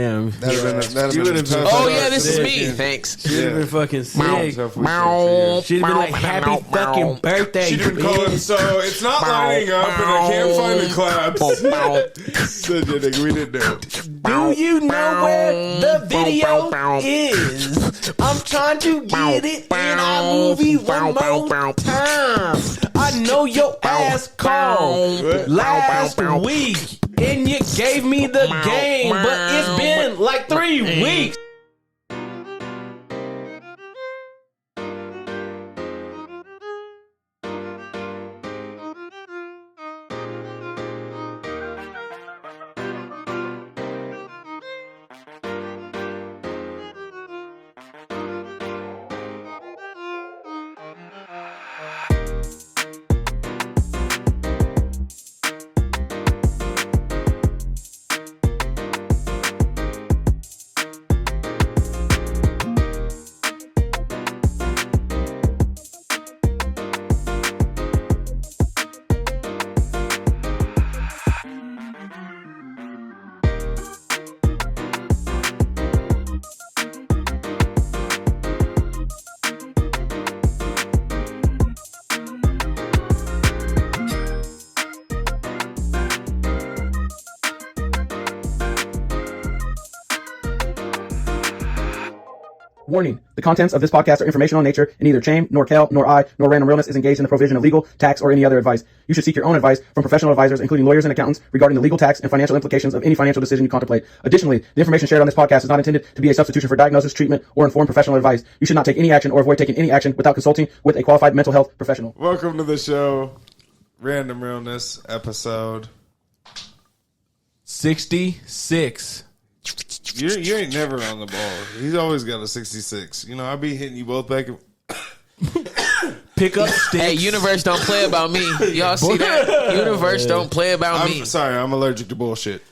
Damn. That'd have been tough. Oh yeah, this is me. Thanks. She'd have been fucking sick. She'd have been like, happy fucking birthday. She didn't call it, so it's not lining up, and I can't find the claps. So, we didn't do it. Do you know where the video is? I'm trying to get it in our movie one more time. I know your ass called last week, and you gave me the game, but it's been like 3 weeks. Warning. The contents of this podcast are informational in nature, and neither Chaim, nor Kel, nor I, nor Random Realness is engaged in the provision of legal, tax, or any other advice. You should seek your own advice from professional advisors, including lawyers and accountants, regarding the legal, tax, and financial implications of any financial decision you contemplate. Additionally, the information shared on this podcast is not intended to be a substitution for diagnosis, treatment, or informed professional advice. You should not take any action or avoid taking any action without consulting with a qualified mental health professional. Welcome to the show, Random Realness, episode 66. You ain't never on the ball. He's always got a 66. You know, I be hitting you both back. Pick up sticks. Hey, universe don't play about me. Y'all see that? Universe don't play about me. Sorry, I'm allergic to bullshit.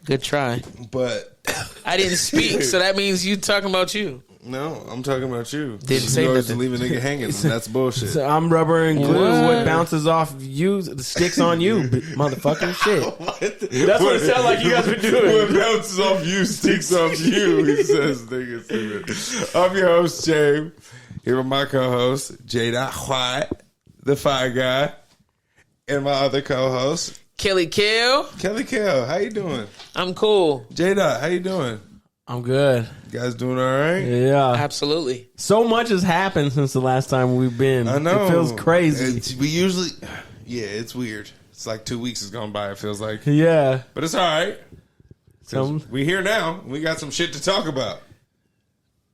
Good try. But I didn't speak, so that means you talking about you. No, I'm talking about you. Didn't say you always nothing. leave a nigga hanging. That's bullshit. So I'm rubber and glue. What bounces off you, the sticks on you, motherfucking shit. That's what it sounds like you guys been doing. What bounces off you sticks off you, he says, nigga. I'm your host, James. Here with my co-host, Jada White, the Fire Guy, and my other co-host, Kelly Kill. Kelly Kell. How you doing? I'm cool. Jada, how you doing? I'm good. You guys doing all right? Yeah. Absolutely. So much has happened since the last time we've been. I know. It feels crazy. It's weird. It's like 2 weeks has gone by, it feels like. Yeah. But it's all right. We here now. We got some shit to talk about.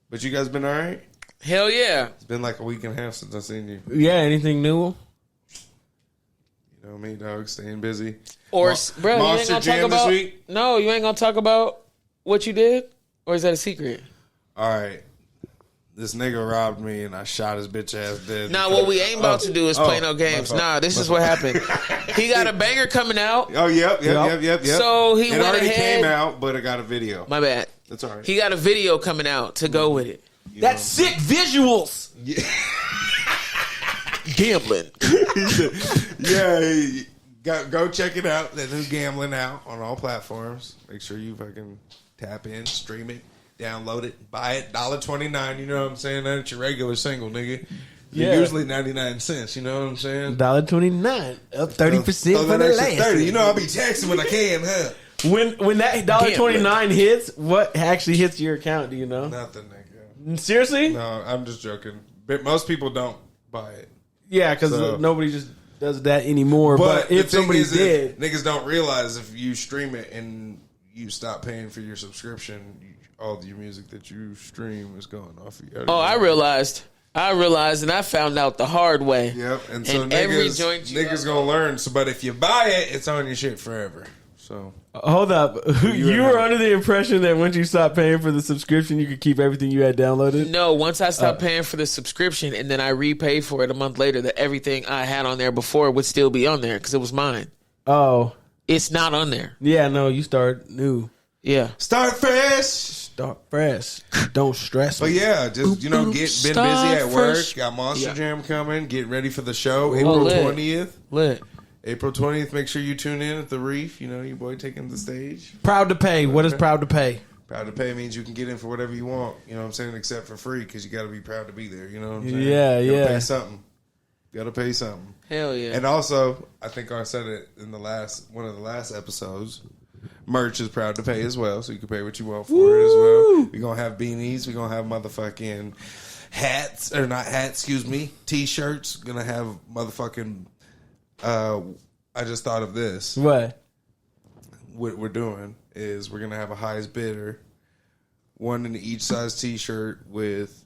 But you guys been all right? Hell yeah. It's been like a week and a half since I seen you. Yeah, anything new? You know me, dog, staying busy. Or, bro, you ain't Monster gonna Jam talk about... this week? No, you ain't gonna talk about what you did? Or is that a secret? All right. This nigga robbed me and I shot his bitch ass dead. Nah, what we ain't about to do is play no games. Nah, this is what happened. He got a banger coming out. Oh, yep. So he went already ahead. came out, but I got a video. My bad. That's all right. He got a video coming out to go with it. That's sick visuals. Yeah. Gambling. Go check it out. That new Gambling out on all platforms. Make sure you fucking tap in, stream it, download it, buy it. $1.29. You know what I'm saying? That's your regular single, nigga. Yeah. Usually 99 cents. You know what I'm saying? $1.29, up 30% for the last. 30. You know I'll be taxing when I can, huh? When that $1.29 hits, what actually hits your account? Do you know? Nothing, nigga. Seriously? No, I'm just joking. But most people don't buy it. Yeah, because nobody just does that anymore. But if somebody did, niggas don't realize if you stream it and you stop paying for your subscription, all your music that you stream is going off of you. Oh, I realized, and I found out the hard way. Yep, and so niggas gonna learn. So, but if you buy it, it's on your shit forever. So hold up, you were under the impression that once you stopped paying for the subscription, you could keep everything you had downloaded? No, once I stopped paying for the subscription and then I repaid for it a month later, that everything I had on there before would still be on there because it was mine. Oh, it's not on there. Yeah, no, you start new. Yeah, start fresh. Start fresh. Don't stress. But yeah, just been busy at work. Got Monster Jam coming. Get ready for the show. April 20th. Lit. April 20th. Make sure you tune in at the Reef. You know your boy taking the stage. Proud to pay. What is proud to pay? Proud to pay means you can get in for whatever you want. You know what I'm saying? Except for free, because you got to be proud to be there. You know what I'm saying? Yeah, you gotta yeah. Pay something. Got to pay something. Hell yeah. And also, I think I said it in one of the last episodes. Merch is proud to pay as well, so you can pay what you want for it as well. We're gonna have beanies. We're gonna have motherfucking hats, or not hats, excuse me, t-shirts. Gonna have motherfucking. I just thought of this. What we're doing is we're gonna have a highest bidder, one in each size t-shirt with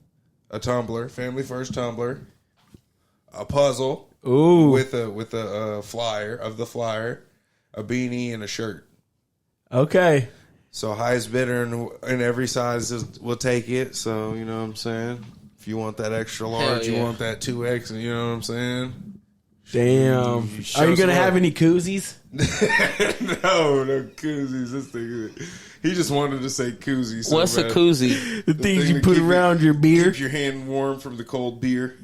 a tumbler, family first tumbler, a puzzle, with a flyer of the flyer, a beanie, and a shirt. Okay. So highest bidder in every size will take it. So you know what I'm saying. If you want that extra large, you want that 2X, and you know what I'm saying. Damn. Are you gonna have any koozies? no koozies. This thing, he just wanted to say koozies. So what's bad. a koozie? The things you put around your beer. Keep your hand warm from the cold beer.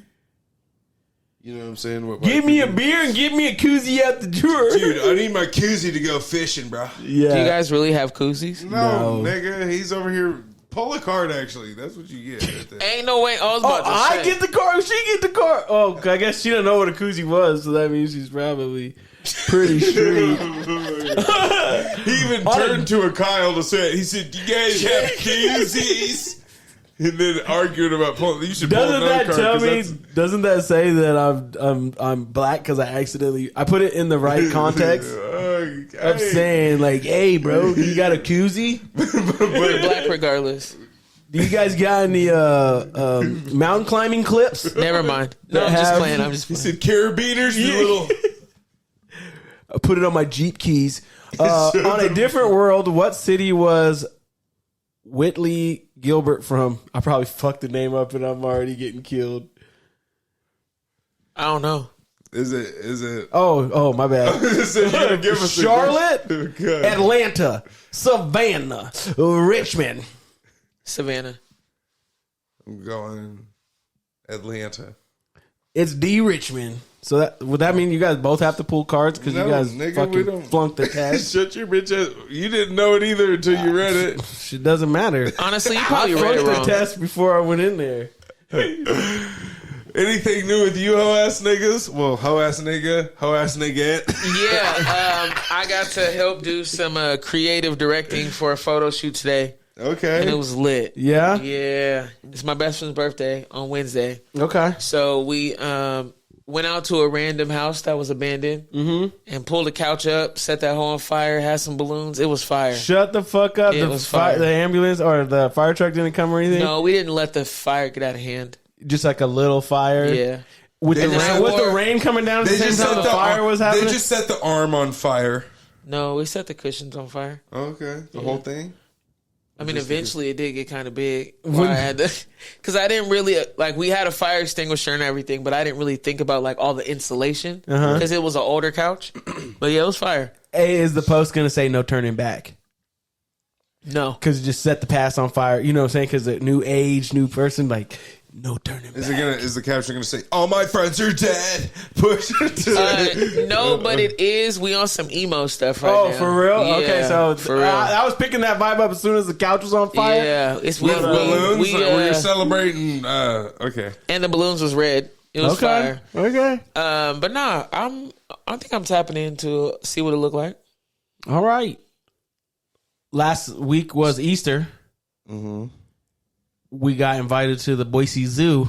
You know what I'm saying? Give me a beer and give me a koozie out the drawer. Dude, I need my koozie to go fishing, bro. Yeah. Do you guys really have koozies? No, nigga. He's over here. Pull a card, actually. That's what you get right there. Ain't no way. I was about to I say. get the car. She get the car. Oh, I guess she didn't know what a koozie was, so that means she's probably pretty street. He even turned to a Kyle to say it. He said, "You guys have koozies?" And then arguing about pulling. You should pull Doesn't another that card, tell 'cause me? that's- Doesn't that say that I'm black because I put it in the right context? I'm saying like, hey, bro, you got a koozie? You're black regardless. Do you guys got any mountain climbing clips? Never mind. No, I'm just playing. I'm just He playing. said, "Carabiners, you little." I put it on my Jeep keys. On a different world, what city was Whitley Gilbert from? I probably fucked the name up and I'm already getting killed. I don't know. Is it? Oh, my bad. You gotta give us a Charlotte, guess. Okay. Atlanta, Savannah, Richmond. Savannah. I'm going Atlanta. It's D Richmond. So would that mean you guys both have to pull cards because No, you guys nigga, we fucking don't. flunked the test? Shut your bitch ass. You didn't know it either until you read it. It doesn't matter. Honestly, you I probably read flunked it the wrong. test before I went in there. Anything new with you, hoe ass niggas? Well, hoe ass nigga, hoe ass nigga. Yeah, I got to help do some creative directing for a photo shoot today, Okay. and it was lit. Yeah? Yeah, it's my best friend's birthday on Wednesday, Okay. so we went out to a random house that was abandoned and pulled a couch up, set that hole on fire, had some balloons. It was fire. Shut the fuck up. It was fire. The ambulance or the fire truck didn't come or anything? No, we didn't let the fire get out of hand. Just like a little fire? Yeah. With the They just rain, with the wore- rain coming down at the same time the fire was happening? They just set the arm on fire. No, we set the cushions on fire. Okay. The whole thing? I mean, eventually it did get kind of big. I had to, because I didn't really like. We had a fire extinguisher and everything, but I didn't really think about like all the insulation because it was an older couch. But yeah, it was fire. Hey, is the post going to say no turning back? No, Because it just set the past on fire. You know what I'm saying? Because a new age, new person, like, no turning back. Is the caption gonna say, "All my friends are dead"? Push it to no, but it is. We on some emo stuff right now. Oh, for real? Yeah, Okay, so for real. I was picking that vibe up as soon as the couch was on fire. Yeah, it's with balloons. We, Where you're celebrating. Okay. and the balloons was red. It was Okay. fire. Okay. But nah, I think I'm tapping in to see what it looked like. All right. Last week was Easter. Mm-hmm. We got invited to the Boise Zoo.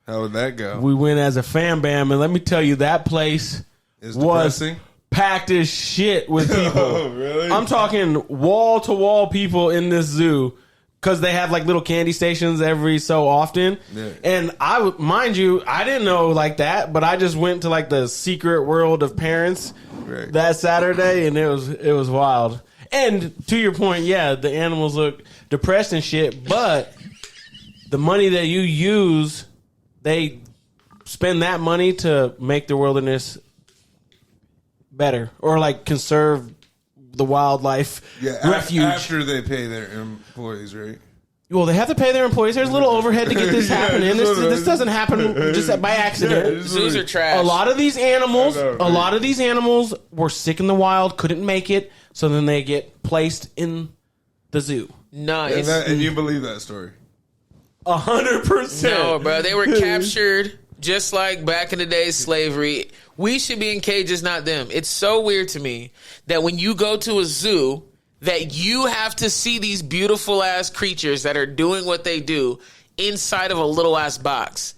How would that go? We went as a fam bam, and let me tell you, that place Is was depressing? packed as shit with people. Oh, really? I'm talking wall to wall people in this zoo because they have like little candy stations every so often. Yeah. And mind you, I didn't know like that, but I just went to like the secret world of parents Right. that Saturday, and it was wild. And to your point, yeah, the animals look depressed and shit, but the money that you use, they spend that money to make the wilderness better or like conserve the wildlife refuge. After they pay their employees, right? Well, they have to pay their employees. There's a little overhead to get this Yeah, happening. just This doesn't happen just by accident. Zoos are trash. A lot of these animals, I know, right? were sick in the wild, couldn't make it, so then they get placed in the zoo. No, and you believe that story? 100%. No, bro. They were captured just like back in the day, slavery. We should be in cages, not them. It's so weird to me that when you go to a zoo, that you have to see these beautiful ass creatures that are doing what they do inside of a little ass box.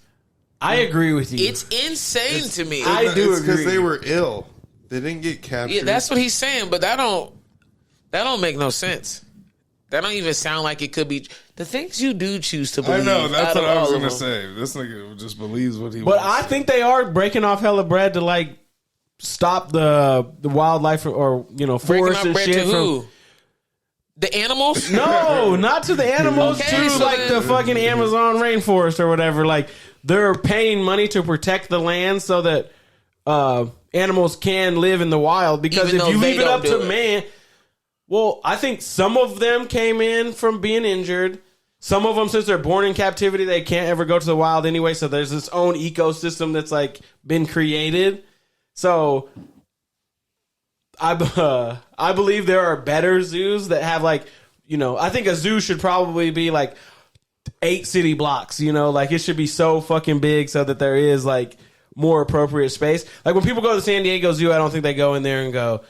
I agree with you. It's insane to me. I do agree. Because they were ill. They didn't get captured. Yeah, that's what he's saying, but that don't make no sense. That don't even sound like it could be. The things you do choose to believe. I know, that's what I was going to say. This nigga just believes what he But wants. I think they are breaking off hella bread to like stop the wildlife or forests and shit to from who? The animals? No, not to the animals, Okay, to so like then- the fucking Amazon rainforest or whatever. Like they're paying money to protect the land so that animals can live in the wild. Because Even if though you they leave it don't up do to it. man, well, I think some of them came in from being injured. Some of them, since they're born in captivity, they can't ever go to the wild anyway. So there's this own ecosystem that's like been created. So I believe there are better zoos that have like, I think a zoo should probably be like 8 city blocks, like it should be so fucking big so that there is like more appropriate space. Like when people go to the San Diego Zoo, I don't think they go in there and go,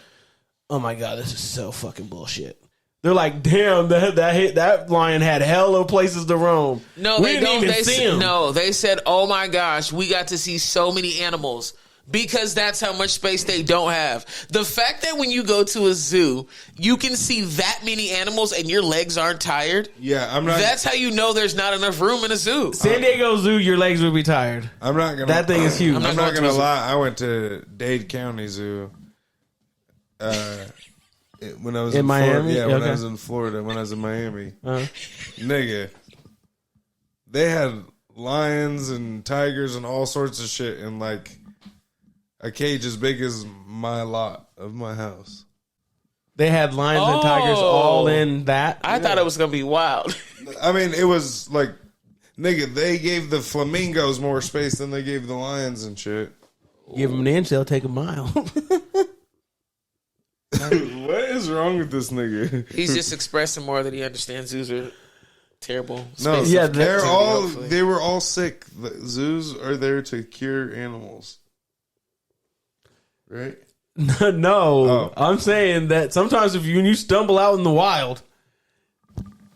oh my God, this is so fucking bullshit. They're like, damn, that lion had hella places to roam. No, we they didn't don't. even They see said, him. no, they said, oh my gosh, we got to see so many animals. Because that's how much space they don't have. The fact that when you go to a zoo, you can see that many animals and your legs aren't tired. Yeah, I'm not. That's how you know there's not enough room in a zoo. San Diego Zoo, your legs would be tired. I'm not gonna. That thing is huge. I'm not going to gonna a zoo. lie. I went to Dade County Zoo. When I was in Miami? Florida, yeah, when Okay. I was in Florida, when I was in Miami, Uh-huh. nigga, they had lions and tigers and all sorts of shit in like a cage as big as my lot of my house. They had lions and tigers all in that. I thought it was going to be wild. I mean, it was like, nigga, they gave the flamingos more space than they gave the lions and shit. Give them an inch, they'll take a mile. What is wrong with this nigga? He's just expressing more that he understands zoos are terrible. No, spaces yeah, for they're captivity, all hopefully. they were all sick. The zoos are there to cure animals, right? No, Oh. I'm saying that sometimes when you stumble out in the wild,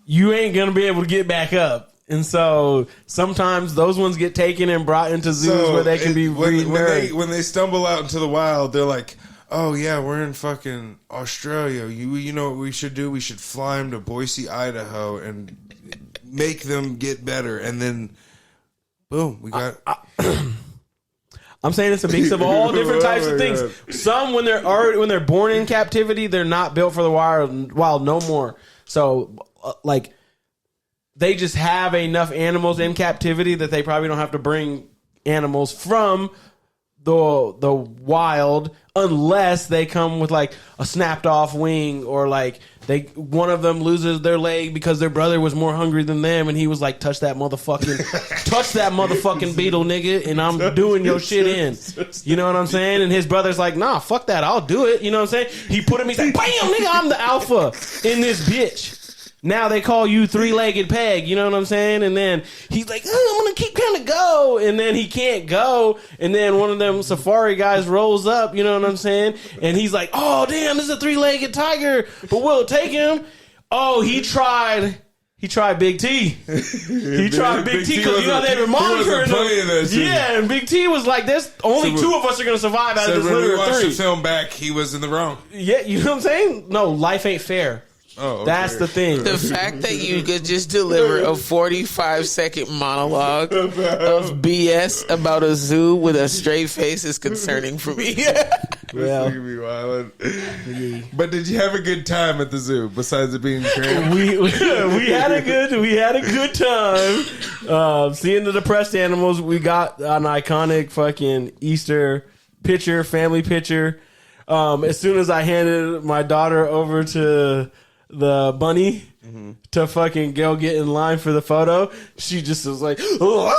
you ain't gonna be able to get back up, and so sometimes those ones get taken and brought into zoos where they can be when they stumble out into the wild, they're like, "Oh yeah, we're in fucking Australia. You know what we should do? We should fly them to Boise, Idaho, and make them get better, and then boom, we got." I'm saying it's a mix of all different types Oh of my things. God. Some when they're born in captivity, they're not built for the wild no more. So like they just have enough animals in captivity that they probably don't have to bring animals from the wild unless they come with like a snapped off wing or like one of them loses their leg because their brother was more hungry than them and he was like touch that motherfucking beetle, nigga, and I'm doing your shit in. You know what I'm saying? And his brother's like, nah, fuck that, I'll do it. You know what I'm saying? He put him, he's like, bam, nigga, I'm the alpha in this bitch. Now they call you 3-legged peg, you know what I'm saying? And then he's like, oh, I'm gonna keep trying to go, and then he can't go, and then one of them safari guys rolls up, you know what I'm saying? And he's like, oh damn, this is a 3-legged tiger, but we'll take him. Oh, he tried Big T. He tried Big T because they were monitoring him. Yeah, and Big T was like, "There's only 2 of us are gonna survive out of this when we litter of watched the 3." film back, he was in the wrong. Yeah, you know what I'm saying? No, life ain't fair. Oh, okay. That's the thing. The fact that you could just deliver a 45-second monologue of BS about a zoo with a straight face is concerning for me. This nigga be wildin'. But did you have a good time at the zoo besides it being crazy? we had a good time. Seeing the depressed animals. We got an iconic fucking Easter picture, family picture. As soon as I handed my daughter over to the bunny to fucking go get in line for the photo, she just was like, so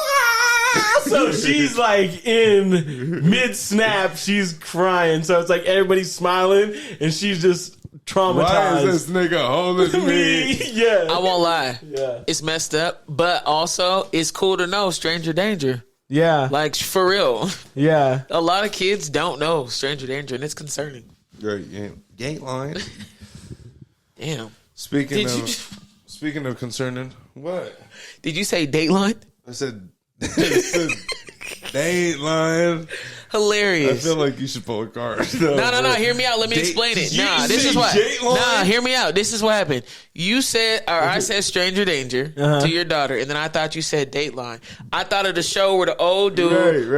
she's like in mid snap, she's crying. So it's like everybody's smiling and she's just Why traumatized. is this nigga holding me? Yeah. I won't lie. Yeah. It's messed up, but also it's cool to know stranger danger. Yeah. Like, for real. Yeah. A lot of kids don't know stranger danger, and it's concerning. Right, you ain't lying. Damn. Speaking of concerning, what? Did you say Dateline? I said they ain't lying. Hilarious. I feel like you should pull a card. No. Hear me out. Let me explain it. Nah, this is what. Nah, hear me out. This is what happened. You said, or I said, stranger danger to your daughter, and then I thought you said Dateline. I thought of the show where the old dude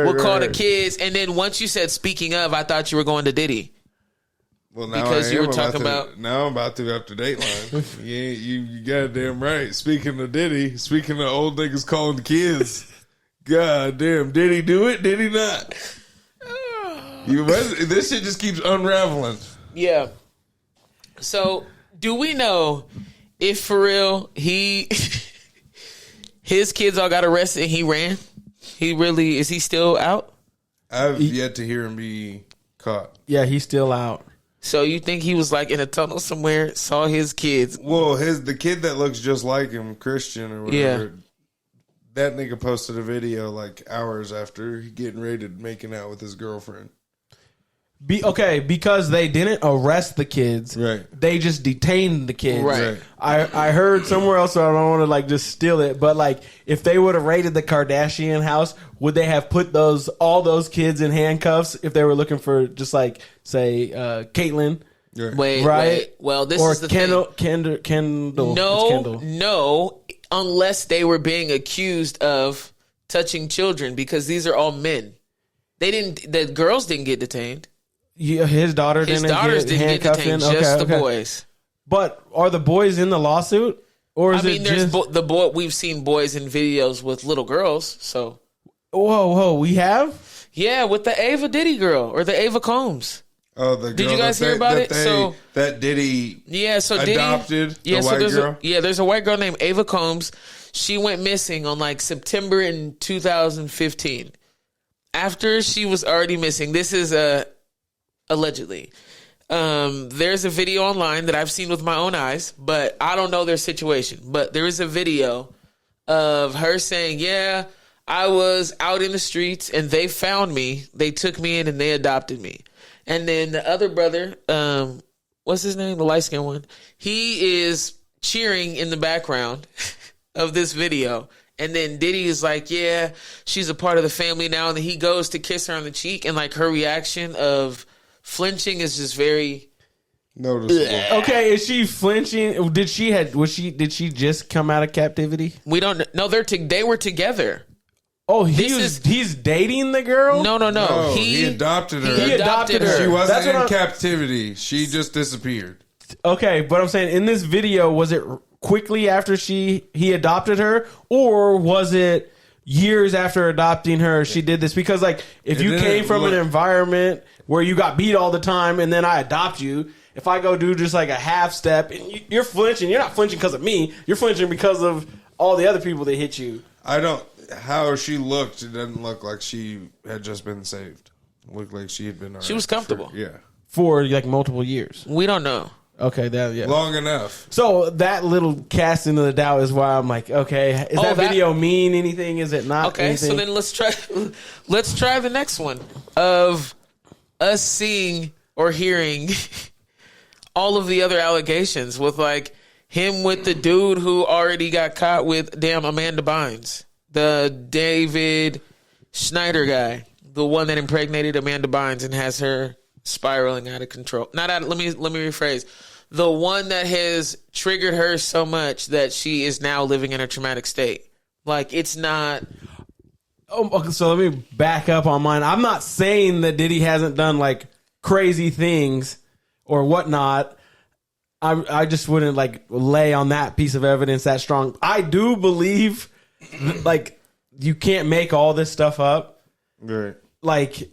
would call the kids, and then once you said speaking of, I thought you were going to Diddy. Well, now Because I you am were talking about. Now I'm about to after Dateline. you goddamn right. Speaking of Diddy, speaking of old niggas calling the kids. God damn, did he do it? Did he not? This shit just keeps unraveling. Yeah. So, do we know if for real his kids all got arrested and he ran? Is he still out? I've yet to hear him be caught. Yeah, he's still out. So you think he was like in a tunnel somewhere, saw his kids? Well, the kid that looks just like him, Christian or whatever, that nigga posted a video like hours after getting raided, making out with his girlfriend. Because they didn't arrest the kids. Right. They just detained the kids. Right. I heard somewhere else, so I don't want to like just steal it, but like if they would have raided the Kardashian house, would they have put all those kids in handcuffs if they were looking for just like say Caitlyn? Right. Wait. Well, this is the Kendall. thing. No, unless they were being accused of touching children, because these are all men. The girls didn't get detained. Yeah, his daughters didn't get detained. Just the boys. But are the boys in the lawsuit, or is there's the boy. We've seen boys in videos with little girls. So, whoa, we have with the Ava Diddy girl or the Ava Combs. Oh, the girl did you guys hear about it? That Diddy, adopted the white girl. There's a white girl named Ava Combs. She went missing on like September in 2015. After she was already missing, this is allegedly. There's a video online that I've seen with my own eyes, but I don't know their situation. But there is a video of her saying, "Yeah, I was out in the streets and they found me. They took me in and they adopted me." And then the other brother, what's his name? The light-skinned one. He is cheering in the background of this video. And then Diddy is like, "Yeah, she's a part of the family now." And then he goes to kiss her on the cheek, and like her reaction of flinching is just very noticeable. Okay, is she flinching? Did she just come out of captivity? We don't know. They were together. Oh, he's dating the girl? No. He adopted her. He adopted her. She wasn't in captivity. She just disappeared. Okay, but I'm saying in this video, was it quickly after he adopted her, or was it years after adopting her she did this? Because like if you came from an environment where you got beat all the time and then I adopt you, if I go do just like a half step and you're flinching, you're not flinching because of me, you're flinching because of all the other people that hit you. How she looked, it doesn't look like she had just been saved. It looked like she had been She was comfortable. For like multiple years. We don't know. Okay, long enough. So that little cast into the doubt is why I'm like, okay, is that video mean anything? Is it not? Okay, anything? so then let's try the next one of us seeing or hearing all of the other allegations with like him with the dude who already got caught with Amanda Bynes, the David Schneider guy, the one that impregnated Amanda Bynes and has her spiraling out of control. Let me rephrase. The one that has triggered her so much that she is now living in a traumatic state. Like, it's not... Okay, so let me back up on mine. I'm not saying that Diddy hasn't done, like, crazy things or whatnot. I just wouldn't, like, lay on that piece of evidence that strong. I do believe, like, you can't make all this stuff up. Right. Like...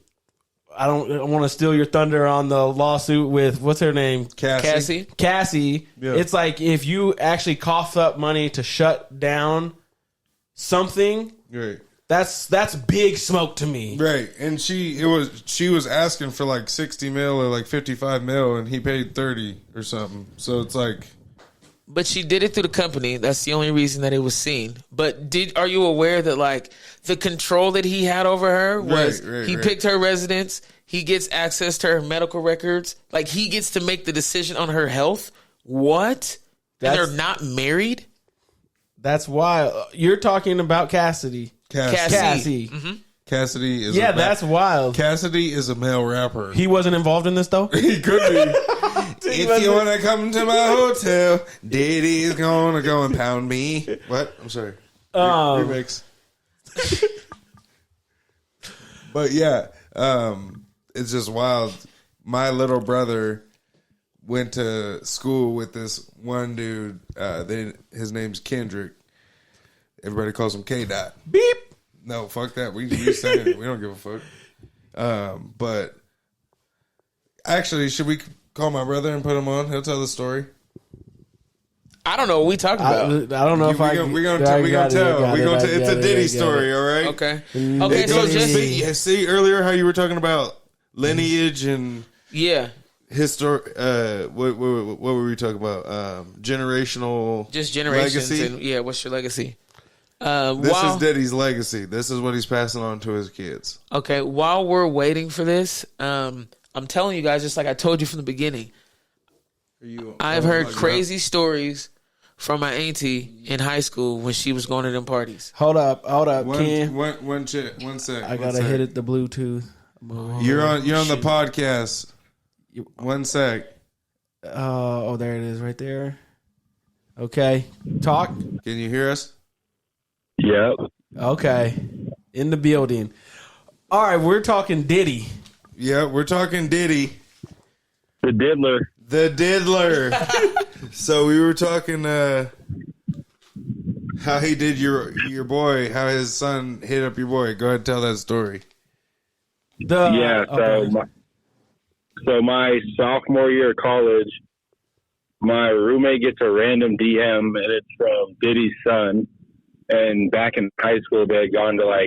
I don't want to steal your thunder on the lawsuit with, what's her name? Cassie. Yeah. It's like if you actually cough up money to shut down something, right, That's big smoke to me. Right. And she was asking for like 60 mil or like 55 mil, and he paid 30 or something. So it's like. But she did it through the company. That's the only reason that it was seen. But are you aware that like the control that he had over her was he picked her residence, he gets access to her medical records, like he gets to make the decision on her health? What? And they're not married? That's wild. You're talking about Cassidy. Cassie. Mm-hmm. Cassidy is that's wild. Cassidy is a male rapper. He wasn't involved in this though? He could be. If you want to come to my hotel, Diddy's gonna go and pound me. What? I'm sorry. Remix. But yeah, it's just wild. My little brother went to school with this one dude. His name's Kendrick. Everybody calls him K-Dot. Beep. No, fuck that. We saying it. We don't give a fuck. But actually, should we call my brother and put him on? He'll tell the story. I don't know what we talked about. I don't know if we're gonna tell. It's a Diddy story, all right? Okay. Okay. So just see earlier how you were talking about lineage and history. What were we talking about? Generational, just generations. Legacy? And, what's your legacy? This is Diddy's legacy. This is what he's passing on to his kids. Okay. While we're waiting for this, I'm telling you guys, just like I told you from the beginning, I've heard crazy stories from my auntie in high school when she was going to them parties. Hold up, Ken. One sec. I gotta hit it. The Bluetooth. You're on the podcast. 1 sec. Oh, there it is, right there. Okay, talk. Can you hear us? Yep. Okay, in the building. All right, we're talking Diddy. Yeah, we're talking Diddy. The Diddler. The Diddler. So we were talking how he did your boy, how his son hit up your boy. Go ahead and tell that story. So my sophomore year of college, my roommate gets a random DM, and it's from Diddy's son. And back in high school, they had gone to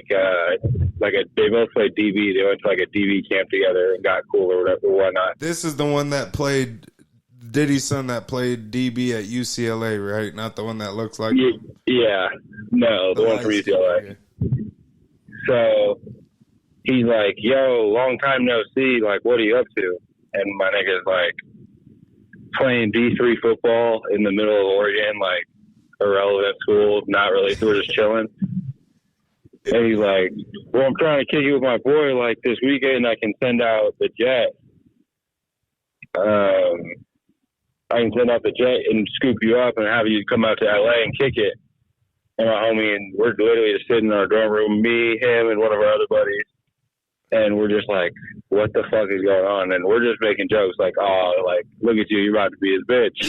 they both played DB. They went to like a DB camp together and got cool or whatnot. This is the one that played Diddy's son that played DB at UCLA, right? Not the one that looks like him. Yeah, no, the one from UCLA. So he's like, "Yo, long time no see. Like, what are you up to?" And my nigga's like, "Playing D3 football in the middle of Oregon, like irrelevant school. Not really. So we're just chilling." And he's like, "Well, I'm trying to kick it with my boy. Like this weekend, I can send out the jet. I can send out the jet and scoop you up and have you come out to LA and kick it." And my homie, and we're literally just sitting in our dorm room, me, him, and one of our other buddies, and we're just like, "What the fuck is going on?" And we're just making jokes like, "Oh, like look at you, you're about to be his bitch."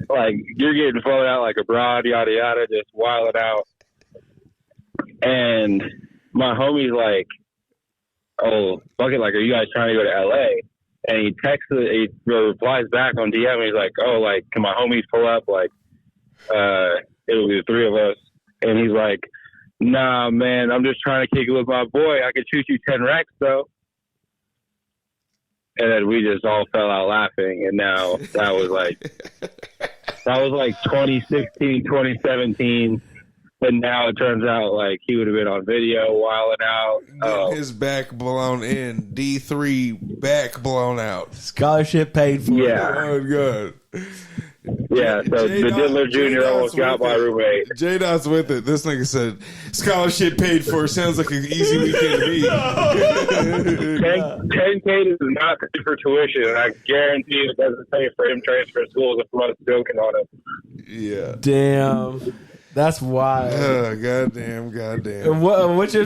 Like you're getting flown out like a broad, yada yada, just wilding out. And my homie's like, "Oh, fuck it, like, are you guys trying to go to LA?" And he replies back on DM, and he's like, "Oh, like, can my homies pull up? Like, it'll be the three of us." And he's like, "Nah, man, I'm just trying to kick it with my boy. I could shoot you 10 racks, though." And then we just all fell out laughing. And now that was like 2016, 2017. And now it turns out like he would have been on video wilding out. His back blown in. D3 back blown out. Scholarship paid for. Yeah. Oh, God. Yeah, so the Diddler Jr. almost got my roommate. J-Dot's with it. This nigga said, scholarship paid for. Sounds like an easy weekend to me. 10K does not pay for tuition, and I guarantee it doesn't pay for him transfer schools if I'm joking on him. Yeah. Damn. That's wild. Goddamn.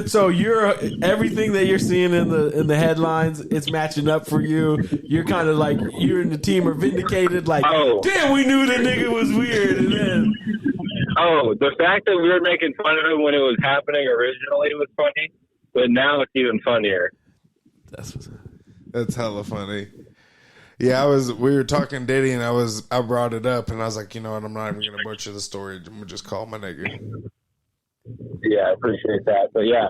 So you're everything that you're seeing in the headlines, it's matching up for you. You're kind of like you and the team are vindicated. Like, damn, we knew the nigga was weird. And then, the fact that we were making fun of him when it was happening originally was funny, but now it's even funnier. That's hella funny. Yeah, we were talking Diddy, and I brought it up, and I was like, you know what, I'm not even going to butcher the story. I'm going to just call my nigga. Yeah, I appreciate that. But yeah,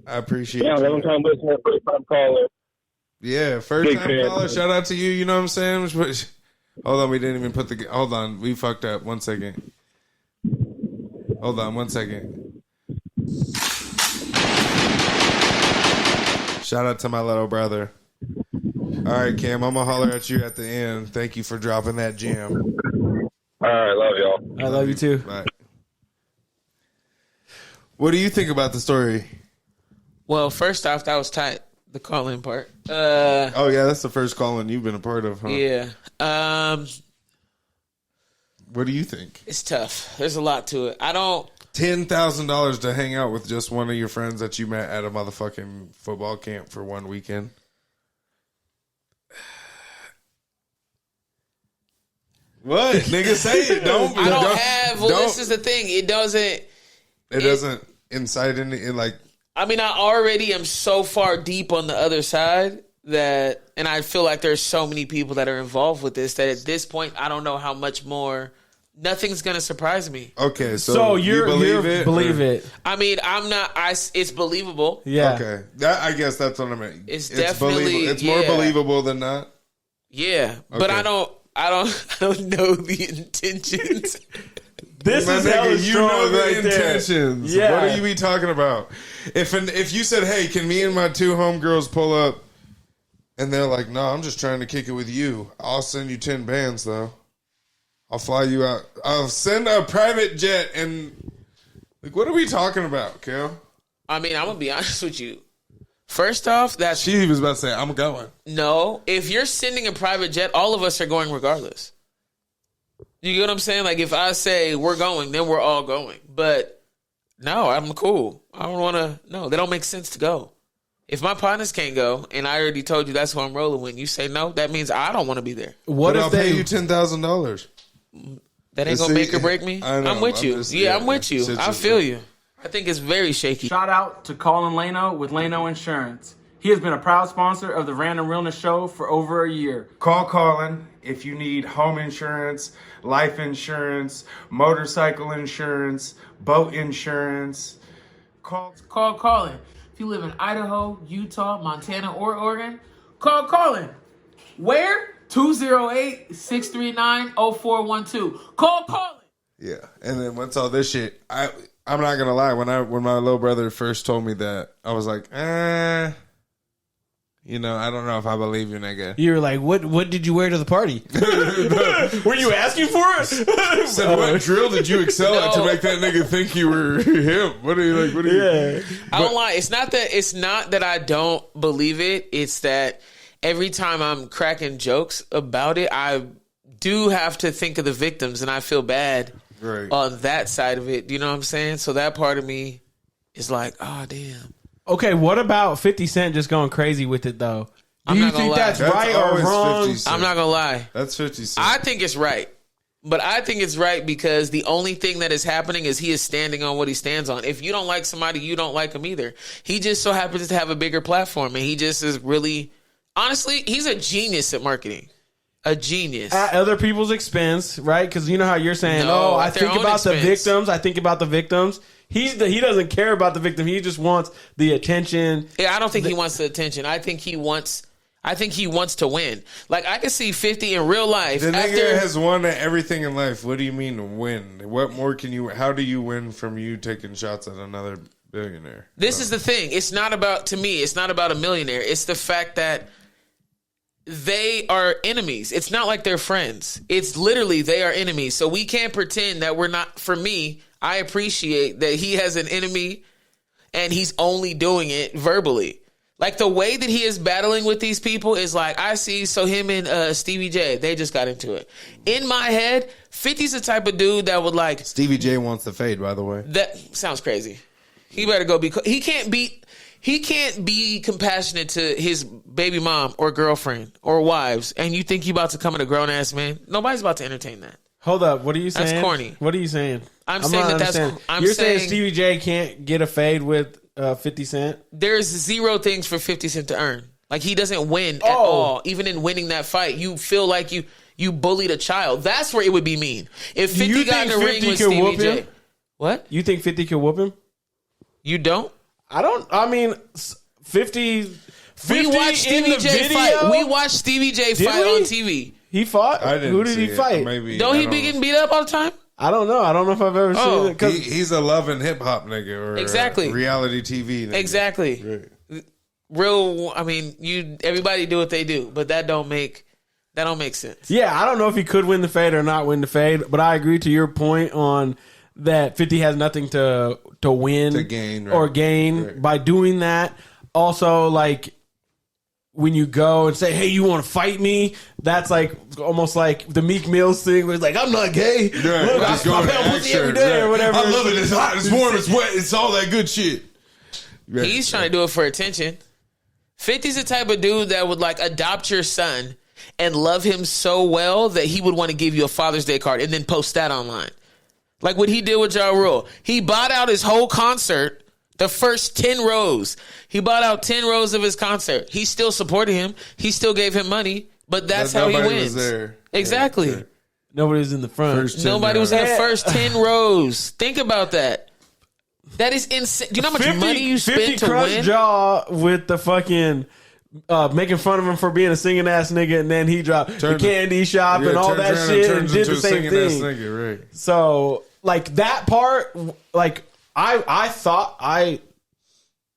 I appreciate yeah, you. long time listener, first time caller. Yeah, first Big time fan. caller. Shout out to you. You know what I'm saying? Hold on, we didn't even put the. Hold on, we fucked up. 1 second. Hold on, 1 second. Shout out to my little brother. All right, Cam, I'm gonna holler at you at the end. Thank you for dropping that gem. All right, love y'all. I love you too. Bye. What do you think about the story? Well, first off, that was tight. The call-in part. Oh yeah, that's the first call-in you've been a part of, huh? Yeah. What do you think? It's tough. There's a lot to it. I don't. $10,000 to hang out with just one of your friends that you met at a motherfucking football camp for one weekend. What, nigga? Say it. Don't. I don't have. Well, this is the thing. It doesn't. It doesn't incite any. Like. I mean, I already am so far deep on the other side that, and I feel like there's so many people that are involved with this that at this point, I don't know how much more. Nothing's gonna surprise me. Okay, so you believe it. I mean, I'm not. It's believable. Yeah. Okay, I guess that's what I mean. It's definitely. It's more believable than not. Yeah, but Okay. I don't know the intentions. This My is nigga, hella you strong know the right there. intentions. Yeah. What are you be talking about? If you said, "Hey, can me and my two homegirls pull up?" and they're like, "No, I'm just trying to kick it with you. I'll send you 10 bands though. I'll fly you out. I'll send a private jet." And like, what are we talking about, Kel? I mean, I'm gonna be honest with you. First off, She was about to say, "I'm going." no. If you're sending a private jet, all of us are going regardless. You get what I'm saying? Like, if I say we're going, then we're all going. But no, I'm cool. I don't want to. No, they don't make sense to go. If my partners can't go, and I already told you that's who I'm rolling with, you say no, that means I don't want to be there. What But if I'll pay they? you $10,000. That ain't gonna See, make or break me. I know, I'm with I'm you. just- Yeah, yeah, I'm with you. shit's I just- feel you. I think it's very shaky. Shout out to Colin Lano with Lano Insurance. He has been a proud sponsor of the Random Realness Show for over a year. Call Colin if you need home insurance, life insurance, motorcycle insurance, boat insurance. Call Colin. If you live in Idaho, Utah, Montana, or Oregon, call Colin. Where? 208-639-0412. Call Colin. Yeah, and then once all this shit, I'm not gonna lie. When my little brother first told me that, I was like, you know, I don't know if I believe you, nigga. You were like, what did you wear to the party? Were you asking for it? So what drill did you excel at to No. make that nigga think you were him? What are you like? What are you? Yeah. I don't lie. It's not that I don't believe it. It's that every time I'm cracking jokes about it, I do have to think of the victims, and I feel bad Right. on that side of it. You know what I'm saying? So that part of me is like, oh damn. Okay, what about 50 Cent just going crazy with it, though? Do I'm you not gonna think lie. that's That's right or always wrong? 50 Cent. I'm not gonna lie. That's 50 Cent. I think it's right. But I think it's right because the only thing that is happening is he is standing on what he stands on. If you don't like somebody, you don't like him either. He just so happens to have a bigger platform, and he just is really, honestly, he's a genius at marketing. A genius. At other people's expense, right? Because you know how you're saying, No, I at their think own about the expense. victims. I think about the victims. He doesn't care about the victim. He just wants the attention. Yeah, I don't think he wants the attention. I think he wants to win. Like, I can see 50 in real life. The nigga after, has won at everything in life. What do you mean to win? What more can you? How do you win from you taking shots at another billionaire? This is the thing. It's not about, to me, it's not about a millionaire. It's the fact that they are enemies. It's not like they're friends. It's literally they are enemies. So we can't pretend that we're not. For me, I appreciate that he has an enemy and he's only doing it verbally. Like, the way that he is battling with these people is like, I see. So him and Stevie J, they just got into it. In my head, 50's the type of dude that would like. Stevie J wants the fade, by the way. That sounds crazy. He better go be. He can't be compassionate to his baby mom or girlfriend or wives, and you think you about to come at a grown ass man? Nobody's about to entertain that. Hold up. What are you saying? That's corny. What are you saying? I'm not saying that that's- understanding. I'm You're saying saying- Stevie J can't get a fade with 50 Cent? There's zero things for 50 Cent to earn. Like, he doesn't win at Oh. all. Even in winning that fight, you feel like you bullied a child. That's where it would be mean. If Do you 50 got in think the ring 50 with can Stevie whoop J. him? What? You think 50 could whoop him? You don't? I don't. I mean, 50 We watched Stevie J fight. We watched Stevie J fight on TV. He fought? I didn't Who did see he it. fight? Maybe. Don't he be getting beat up all the time? I don't know. I don't know if I've ever seen it. 'Cause He's a love and hip hop nigga or Exactly. reality TV nigga. Exactly. Right. Real. I mean, everybody do what they do, but that don't make sense. yeah, I don't know if he could win the fade or not win the fade, but I agree to your point on that 50 has nothing to win To gain, right. or gain Right. by doing that. Also, like, when you go and say, hey, you want to fight me? That's like almost like the Meek Mills thing where it's like, I'm not gay. Right. Look, I Just going pound to pussy action, every day right. or whatever. I love it. It's hot. It's warm. It's wet. It's all that good shit. Right. He's trying to do it for attention. 50's the type of dude that would like adopt your son and love him so well that he would want to give you a Father's Day card and then post that online. Like what he did with Ja Rule. He bought out his whole concert, the first 10 rows. He bought out 10 rows of his concert. He still supported him. He still gave him money, but that's how he Nobody wins. was there. Exactly. Yeah, sure. Nobody was in the front. First 10 Nobody was in the rows. first 10 rows. Think about that. That is insane. Do you know how much money you 50 spent to crushed win? Jaw with the fucking making fun of him for being a singing ass nigga, and then he dropped the candy shop and all that shit and did the same thing. Nigga, right. So like that part, like I thought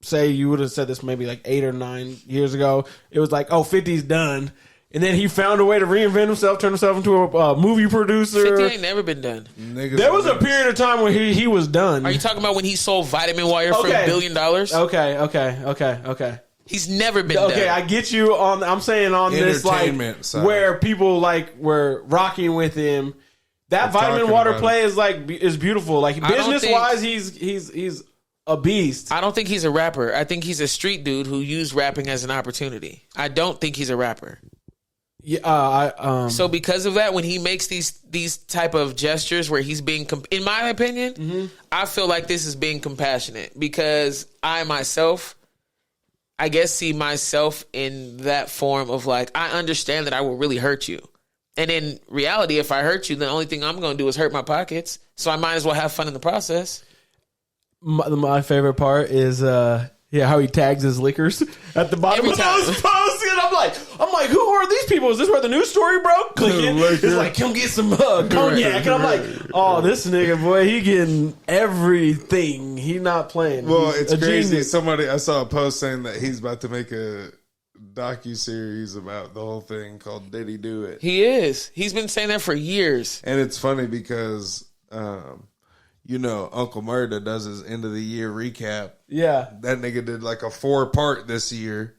say you would have said this maybe like 8 or 9 years ago. It was like, oh, 50's done. And then he found a way to reinvent himself, turn himself into a movie producer. 50 ain't never been done. Niggas There was a period of time where he was done. Are you talking about when he sold vitamin wire for $1 billion? Okay. He's never been done. Okay, I get you on. I'm saying on this like Entertainment side. where people like were rocking with him. That vitamin talking water about play is beautiful. Like I don't business wise, he's a beast. I don't think he's a rapper. I think he's a street dude who used rapping as an opportunity. I don't think he's a rapper. Yeah, So because of that, when he makes these type of gestures where he's being, in my opinion, I feel like this is being compassionate because I myself, I guess, see myself in that form of like, I understand that I will really hurt you. And in reality, if I hurt you, the only thing I'm going to do is hurt my pockets. So I might as well have fun in the process. My favorite part is how he tags his liquors at the bottom Every of time. those posts. And I'm like, who are these people? Is this where the news story broke? Clicking. It's like, come get some cognac. And I'm like, oh, this nigga, boy, he getting everything. He not playing. Well, He's it's a crazy. genius. I saw a post saying that he's about to make a docu-series about the whole thing called Diddy Do It. He is. He's been saying that for years. And it's funny because, Uncle Murda does his end of the year recap. Yeah. That nigga did like a 4-part this year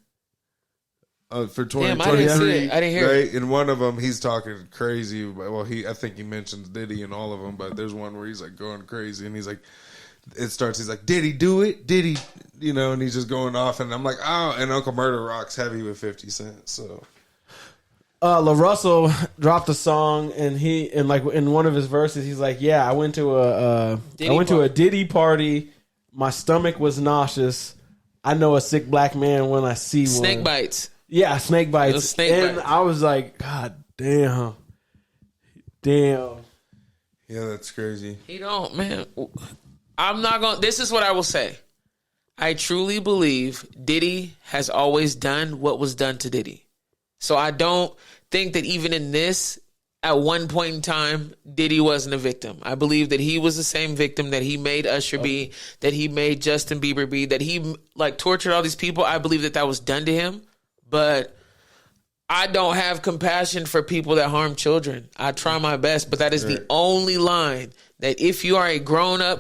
for 2023. Damn, I didn't see it. I didn't hear right? it. In one of them, he's talking crazy. Well, I think he mentions Diddy in all of them, but there's one where he's like going crazy, and he's like, he's like, Diddy do it, Diddy, and he's just going off, and I'm like, oh, and Uncle Murda rocks heavy with 50 Cent, so. La Russell dropped a song, and like in one of his verses, he's like, "Yeah, I went to a Diddy party. My stomach was nauseous. I know a sick black man when I see one. Snake bites. Yeah, snake bites. Snake and bites. I was like, God damn. Yeah, that's crazy. He don't, man. I'm not going to. This is what I will say. I truly believe Diddy has always done what was done to Diddy. So I don't think that even in this, at one point in time, Diddy wasn't a victim. I believe that he was the same victim that he made Usher be, that he made Justin Bieber be, that he like tortured all these people. I believe that was done to him. But I don't have compassion for people that harm children. I try my best, but that is the only line that if you are a grown up,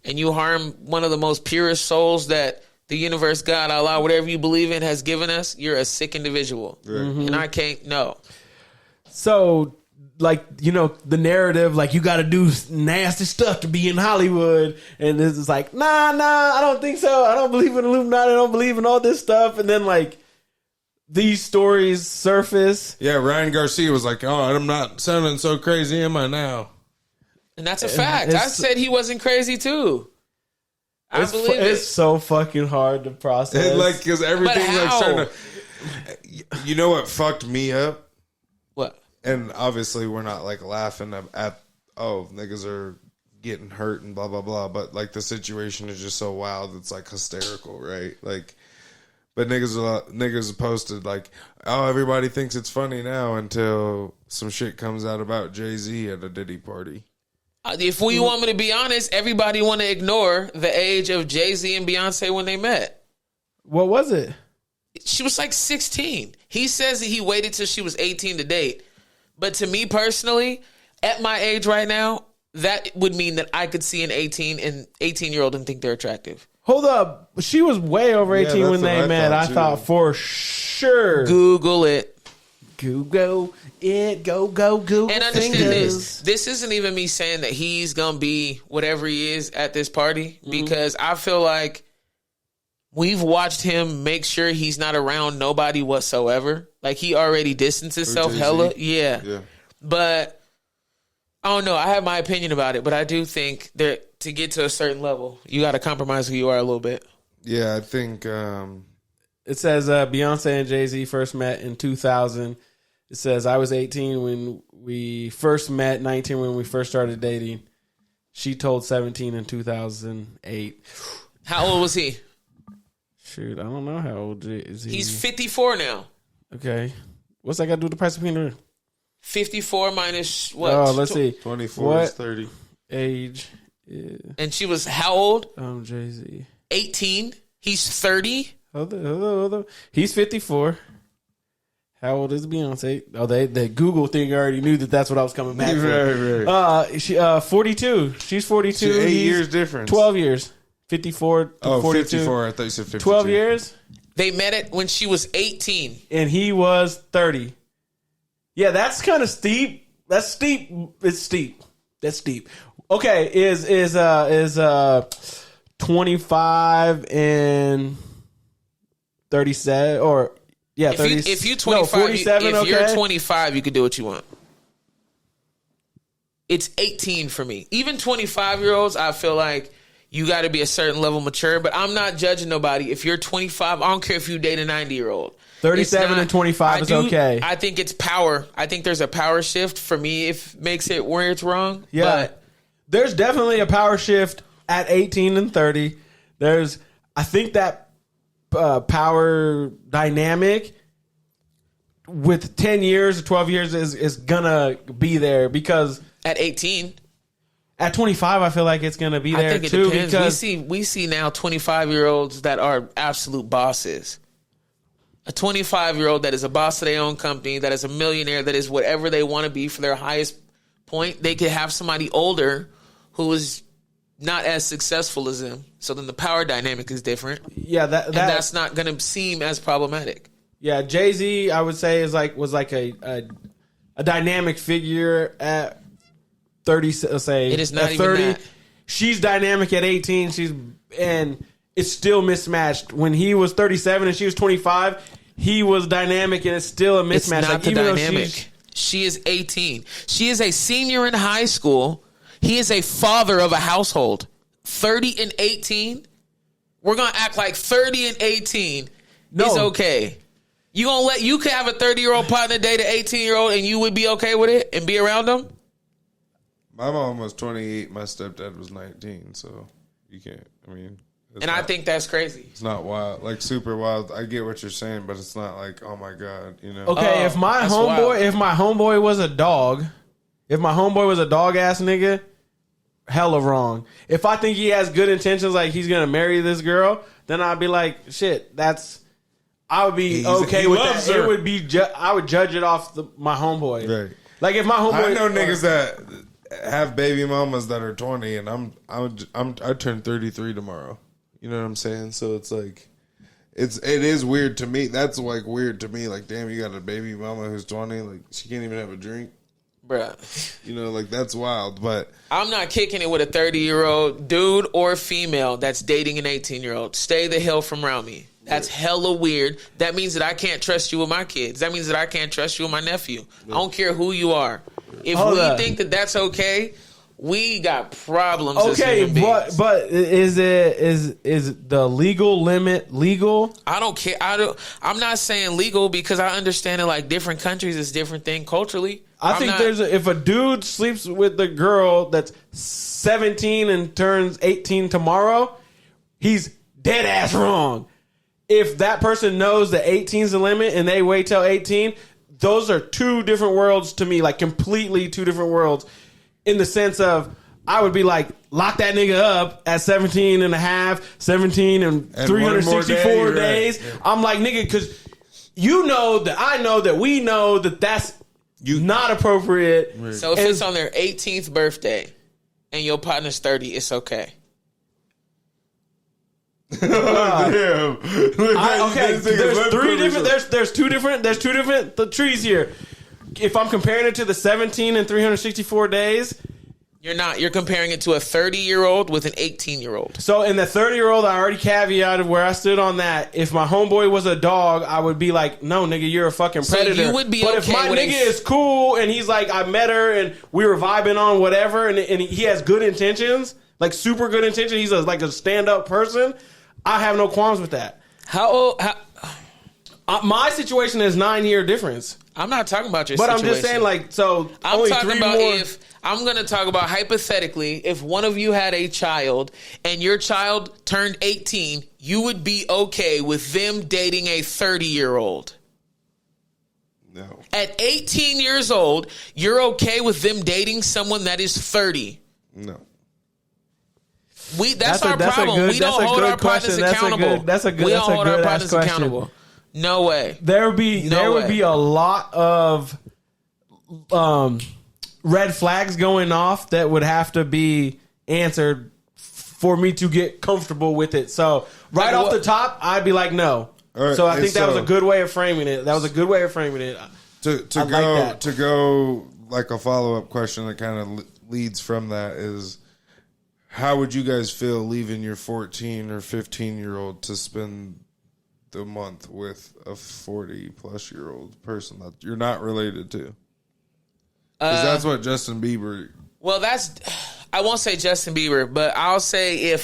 and you harm one of the most purest souls that the universe, God, Allah, whatever you believe in has given us, you're a sick individual. And I can't, no. So, like, the narrative, like, you got to do nasty stuff to be in Hollywood. And this is like, nah, I don't think so. I don't believe in Illuminati. I don't believe in all this stuff. And then, like, these stories surface. Yeah, Ryan Garcia was like, oh, I'm not sounding so crazy, am I now? And that's a fact. I said he wasn't crazy, too. I believe it's so fucking hard to process. Because everything But like how? starting to. You know what fucked me up? What? And obviously we're not like laughing at niggas are getting hurt and blah blah blah, but like the situation is just so wild, it's like hysterical, right? Like, but niggas posted like, oh, everybody thinks it's funny now until some shit comes out about Jay-Z at a Diddy party. If we want me to be honest, everybody want to ignore the age of Jay-Z and Beyonce when they met. What was it? She was like 16. He says that he waited till she was 18 to date. But to me personally, at my age right now, that would mean that I could see an 18-year-old and think they're attractive. Hold up. She was way over 18 when that's they what I met. thought, I too. thought for sure. Google it. Google it. Go, Google. And understand fingers. this isn't even me saying that he's going to be whatever he is at this party, because I feel like we've watched him make sure he's not around nobody whatsoever. Like, he already distanced himself Jay-Z? hella. Yeah. Yeah. But I don't know. I have my opinion about it, but I do think that to get to a certain level, you got to compromise who you are a little bit. Yeah, I think It says Beyonce and Jay-Z first met in 2000. It says, I was 18 when we first met, 19 when we first started dating. She told 17 in 2008. How old was he? Shoot, I don't know how old is he. He's 54 now. Okay. What's that got to do with the price of peanut? 54 minus what? Oh, let's see. 24 is 30. Age is And she was how old? Jay-Z. 18. He's 30. Hold on. He's 54. How old is Beyonce? Oh, the Google thing already knew that's what I was coming back for. Right. She 42. She's 42. She's 8 He's years difference. 12 years. 54 to 42. 54. I thought you said 52. 12 years, They met it when she was 18. and he was 30. Yeah, that's kind of steep. That's steep. It's steep. That's steep. Okay, is 25 and 37 or yeah, 30. If you 25, 47, if you're okay. 25, you can do what you want. It's 18 for me. Even 25-year-olds, I feel like you got to be a certain level mature. But I'm not judging nobody. If you're 25, I don't care if you date a 90-year-old. 37 and 25 is okay. I think it's power. I think there's a power shift for me. If makes it where it's wrong. Yeah, But there's definitely a power shift at 18 and 30. I think that power dynamic with 10 years or 12 years is gonna be there, because at 18, at 25 I feel like it's gonna be I there think it too. depends. Because We see now 25-year-olds that are absolute bosses. A 25-year-old that is a boss of their own company, that is a millionaire, that is whatever they want to be for their highest point. They could have somebody older who is not as successful as them. So then the power dynamic is different. yeah, That's not going to seem as problematic. yeah. Jay-Z, I would say, was like a dynamic figure at 30. Let's say It is not at even 30. that. She's dynamic at 18. And it's still mismatched. When he was 37 and she was 25, he was dynamic, and it's still a mismatch. It's not like, the even though dynamic. She is 18. She is a senior in high school. He is a father of a household. 30 and 18? We're going to act like 30 and 18 is okay. You could have a 30-year-old partner date an 18-year-old and you would be okay with it and be around them? My mom was 28. My stepdad was 19. So you can't. I mean, I think that's crazy. it's not wild, like super wild. I get what you're saying, but it's not like, oh my god, you know. Okay, if my that's wild. homeboy was a dog, if my homeboy was a dog ass nigga, hella wrong. If I think he has good intentions, like he's gonna marry this girl, then I'd be like, shit, I would be okay he with loves that. her. It would be, I would judge it off my homeboy. Right. Like if my homeboy, I know niggas that have baby mamas that are 20, and I turn 33 tomorrow. You know what I'm saying? So it's like, it is weird to me. That's like weird to me. Like, damn, you got a baby mama who's 20, like she can't even have a drink. Bruh. You know, like that's wild. But I'm not kicking it with a 30-year-old dude or female that's dating an 18-year-old. Stay the hell from around me. That's hella weird. That means that I can't trust you with my kids. That means that I can't trust you with my nephew. I don't care who you are. If we think that that's okay, We got problems. as Okay, human beings. but is the legal limit legal? I don't care. I'm not saying legal because I understand that like different countries is different thing culturally. I think if a dude sleeps with a girl that's 17 and turns 18 tomorrow, he's dead ass wrong. If that person knows that 18 is the limit and they wait till 18, those are two different worlds to me, like completely two different worlds in the sense of I would be like, lock that nigga up at 17 and a half, 17 and 364 days. Right. I'm like, nigga, because you know that I know that we know that that's not appropriate. Right. So if it's on their 18th birthday and your partner's 30, it's okay. Oh, damn. Okay, there's two different trees here. If I'm comparing it to the 17 and 364 days, you're not. You're comparing it to a 30-year-old with an 18-year-old. So in the 30-year-old, I already caveated where I stood on that. If my homeboy was a dog, I would be like, no, nigga, you're a fucking predator. So you would be but okay if my with nigga is cool and he's like, I met her and we were vibing on whatever, and he has good intentions, like super good intentions, he's like a stand-up person, I have no qualms with that. How old? My situation is 9-year difference. I'm not talking about your but situation. I'm just saying, like, so I'm only talking 3 about more. if I'm going to talk about hypothetically, if one of you had a child and your child turned 18, you would be okay with them dating a 30-year-old. No. At 18 years old, you're okay with them dating someone that is 30. No. That's our problem. We don't hold our partners accountable. We don't hold our partners accountable. No way. There would be a lot of red flags going off that would have to be answered for me to get comfortable with it. So right off the top, I'd be like, no. Right, so I think that was a good way of framing it. To go like a follow-up question that kind of leads from that is, how would you guys feel leaving your 14 or 15-year-old to spend the month with a 40-plus-year-old person that you're not related to? Because that's what Justin Bieber... Well, I won't say Justin Bieber, but I'll say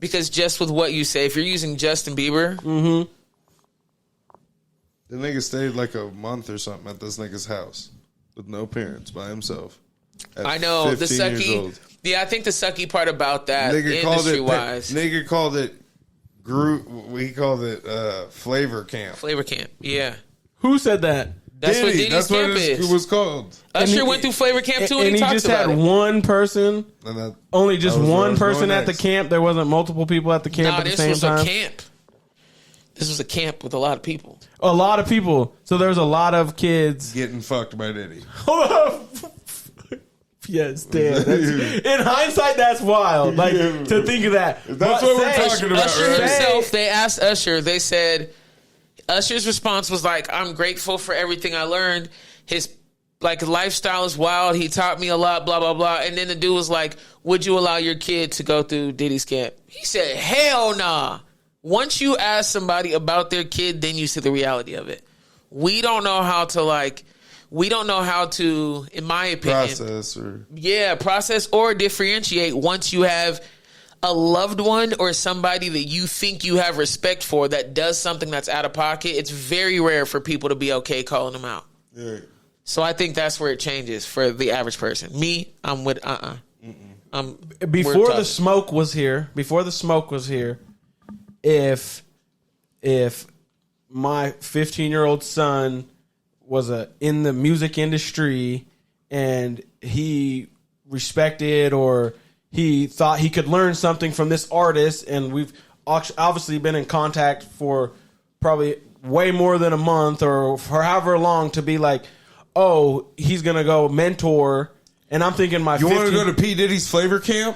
because just with what you say, if you're using Justin Bieber... Mm-hmm. The nigga stayed like a month or something at this nigga's house with no parents, by himself. I know, the sucky... Yeah, I think the sucky part about that, industry-wise... Nigga called it... We called it Flavor Camp. Flavor Camp, yeah. Who said that? That's what Diddy's camp is. It was called. Usher went through Flavor Camp too, and he just had one person. Only just one person at the camp. There wasn't multiple people at the camp at the same time. This was a camp. This was a camp with a lot of people. A lot of people. So there's a lot of kids getting fucked by Diddy. Yes, damn. In hindsight, that's wild. Like to think of that. That's what we're talking about. Usher himself. They asked Usher. They said Usher's response was like, "I'm grateful for everything I learned. His lifestyle is wild. He taught me a lot. Blah blah blah." And then the dude was like, "Would you allow your kid to go through Diddy's camp?" He said, "Hell nah." Once you ask somebody about their kid, then you see the reality of it. We don't know how to, in my opinion, process or differentiate once you have a loved one or somebody that you think you have respect for that does something that's out of pocket. It's very rare for people to be okay calling them out. Yeah. So I think that's where it changes for the average person. Me, I'm with Before the smoke was here, if my 15-year-old son was in the music industry and he respected or he thought he could learn something from this artist, and we've obviously been in contact for probably way more than a month or for however long to be like, oh, he's going to go mentor. And I'm thinking You want to go to P. Diddy's Flavor Camp?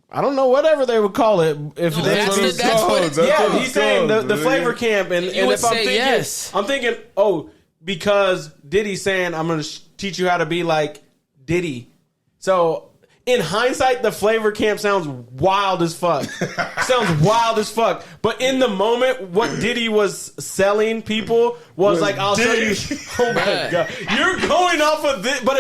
I don't know, whatever they would call it. He's saying the Flavor Camp, and if I'm thinking, yes. I'm thinking, oh, because Diddy's saying I'm going to teach you how to be like Diddy. So in hindsight, the flavor camp sounds wild as fuck. Sounds wild as fuck. But in the moment, what Diddy was selling people was like, I'll show you. Oh my God. You're going off of this. But